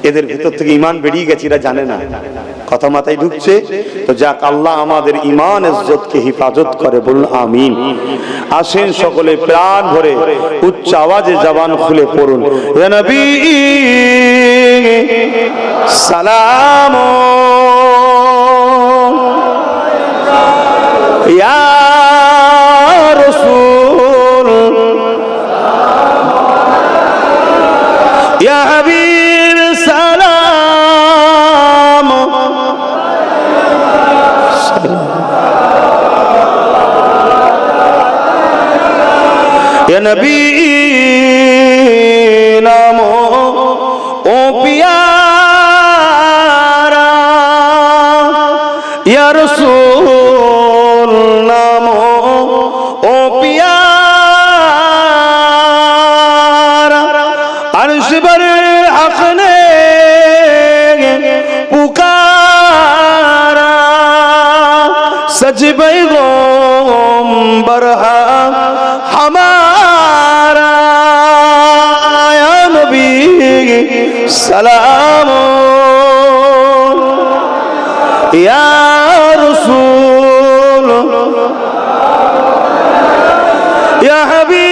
Speaker 1: এদের ভেতর থেকে ইমান বেরিয়ে গেছে, এরা জানে না, কথা মাথায় ঢুকছে তো। যাক, আল্লাহ আমাদের ইমান ইজ্জতকে হিফাজত করে, বলুন আমিন। আসেন সকলে প্রাণ ভরে উচ্চ আওয়াজে জবান খুলে পড়ুন, ইয়া নবী সালাম, ইয়া রাসূল, ইয়া হাবিব সালাম, ইয়া নবী নামো ও পিয়ারা, ইয়া রাসূল নামো ও পিয়ারা, আরশ पर हक ने पुकारा, सच पैगंबर हमारा, या नबी सलाम, या रसूल, या हबीब।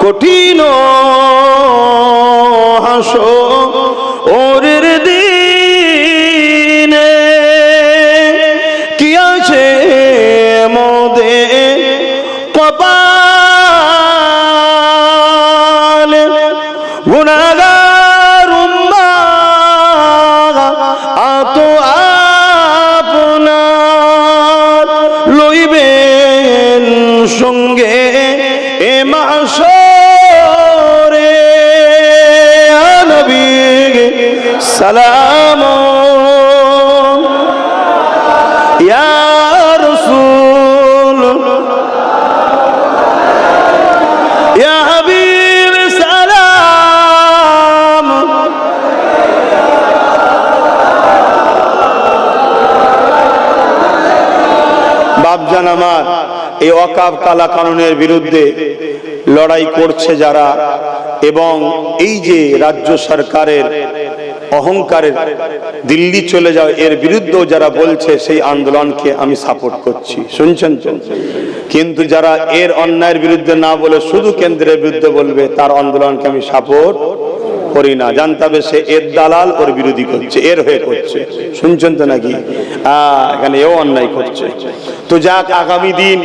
Speaker 1: কঠিন হাসরের দিনে কি আছে মোদের কপালে, গুনাহগার উম্মাহ আতো আপনার লইবেন সঙ্গে এ মাহশরে, ইয়া নবী সালাম, ইয়া রাসূল, ইয়া হাবিব সালাম। বাপজান আমার, এই ওয়াকফ কালা কানুনের বিরুদ্ধে লড়াই করছে যারা, এবং এই যে রাজ্য সরকারের অহংকারের দিল্লি চলে যাও এর বিরুদ্ধেও যারা বলছে, সেই আন্দোলনকে আমি সাপোর্ট করছি, শুনছেন তো? কিন্তু যারা এর অন্যায়ের বিরুদ্ধে না বলে শুধু কেন্দ্রের বিরুদ্ধে বলবে, তার আন্দোলনকে আমি সাপোর্ট করি না। জানতে হবে সে এর দালাল, ওর বিরোধী করছে, এর হয়ে করছে, শুনছেন তো নাকি? এখানে এও অন্যায় করছে। তো যাক, আগামী দিন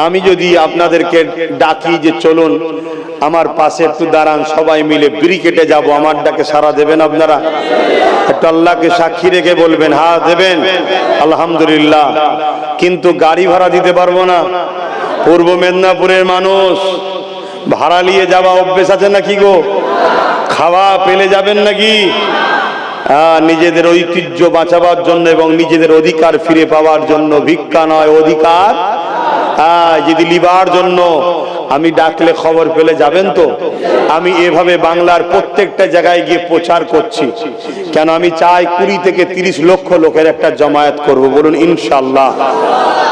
Speaker 1: আমি যদি আপনাদেরকে ডাকি যে চলুন আমার পাশে একটু দাঁড়ান, সবাই মিলে ব্রিকেটে যাব, আমার ডাকে সাড়া দেবেন আপনারা? একটু আল্লাহকে সাক্ষী রেখে বলবেন হ্যাঁ দেবেন, আলহামদুলিল্লাহ। কিন্তু গাড়ি ভাড়া দিতে পারবো না, পূর্ব মেদিনীপুরের মানুষ, ভাড়া নিয়ে যাওয়া অভ্যেস আছে নাকি গো? খাওয়া পেলে যাবেন নাকি? নিজেদের ঐতিহ্য বাঁচাবার জন্য এবং নিজেদের অধিকার ফিরে পাওয়ার জন্য, ভিক্ষা নয় অধিকার যদি লিবার জন্য আমি ডাকলে খবর পেলে যাবেন তো? আমি এভাবে বাংলার প্রত্যেকটা জায়গায় গিয়ে প্রচার করছি। কেন আমি চাই 20 থেকে 30 লক্ষ লোকের একটা জমায়েত করব, বলুন ইনশাআল্লাহ।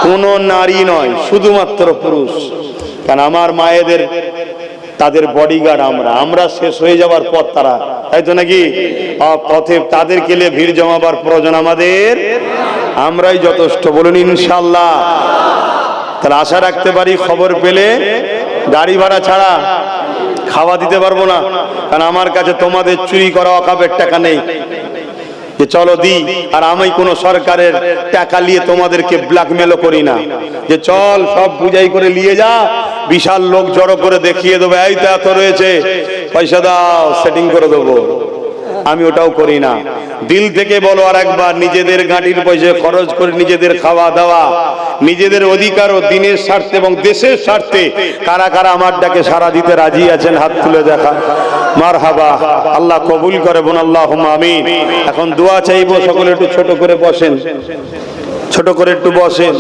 Speaker 1: কোনো নারী নয়, শুধুমাত্র পুরুষ। কারণ আমার মায়েদের তাদের বডিগার্ড আমরা শেষ হয়ে যাবার পর তারা, তাই তো নাকি? পথে তাদেরকে নিয়ে ভিড় জমাবার প্রয়োজন আমাদের, আমরাই যথেষ্ট, বলুন ইনশাআল্লাহ। তাহলে আশা রাখতে পারি খবর পেলে গাড়ি ভাড়া ছাড়া খাওয়া দিতে পারবো না, কারণ আমার কাছে তোমাদের চুরি করা ওয়াকাফের টাকা নেই যে চলো দি। আর আমি কোনো সরকারের টাকা নিয়ে তোমাদেরকে ব্ল্যাকমেলও করি না যে চল সব বুঝাই করে নিয়ে যা, বিশাল লোক জড়ো করে দেখিয়ে দেবো এই তো এত রয়েছে, পয়সা দাও সেটিং করে দেবো। আমি ওটাও করি না। দিল থেকে বলো আর একবার, নিজেদের গাড়ির পয়সা খরচ করে নিজেদের খাওয়া দাওয়া, নিজেদের অধিকার ও দিনের স্বার্থে এবং দেশের স্বার্থে কারা কারা আমার ডাকে সারা দিতে রাজি আছেন? হাত তুলে দেখা। মারহাবা, আল্লাহ কবুল করে, বোন আল্লাহুম্মা আমিন। এখন দোয়া চাইবো, সকলে একটু ছোট করে বসেন, ছোট করে একটু বসেন।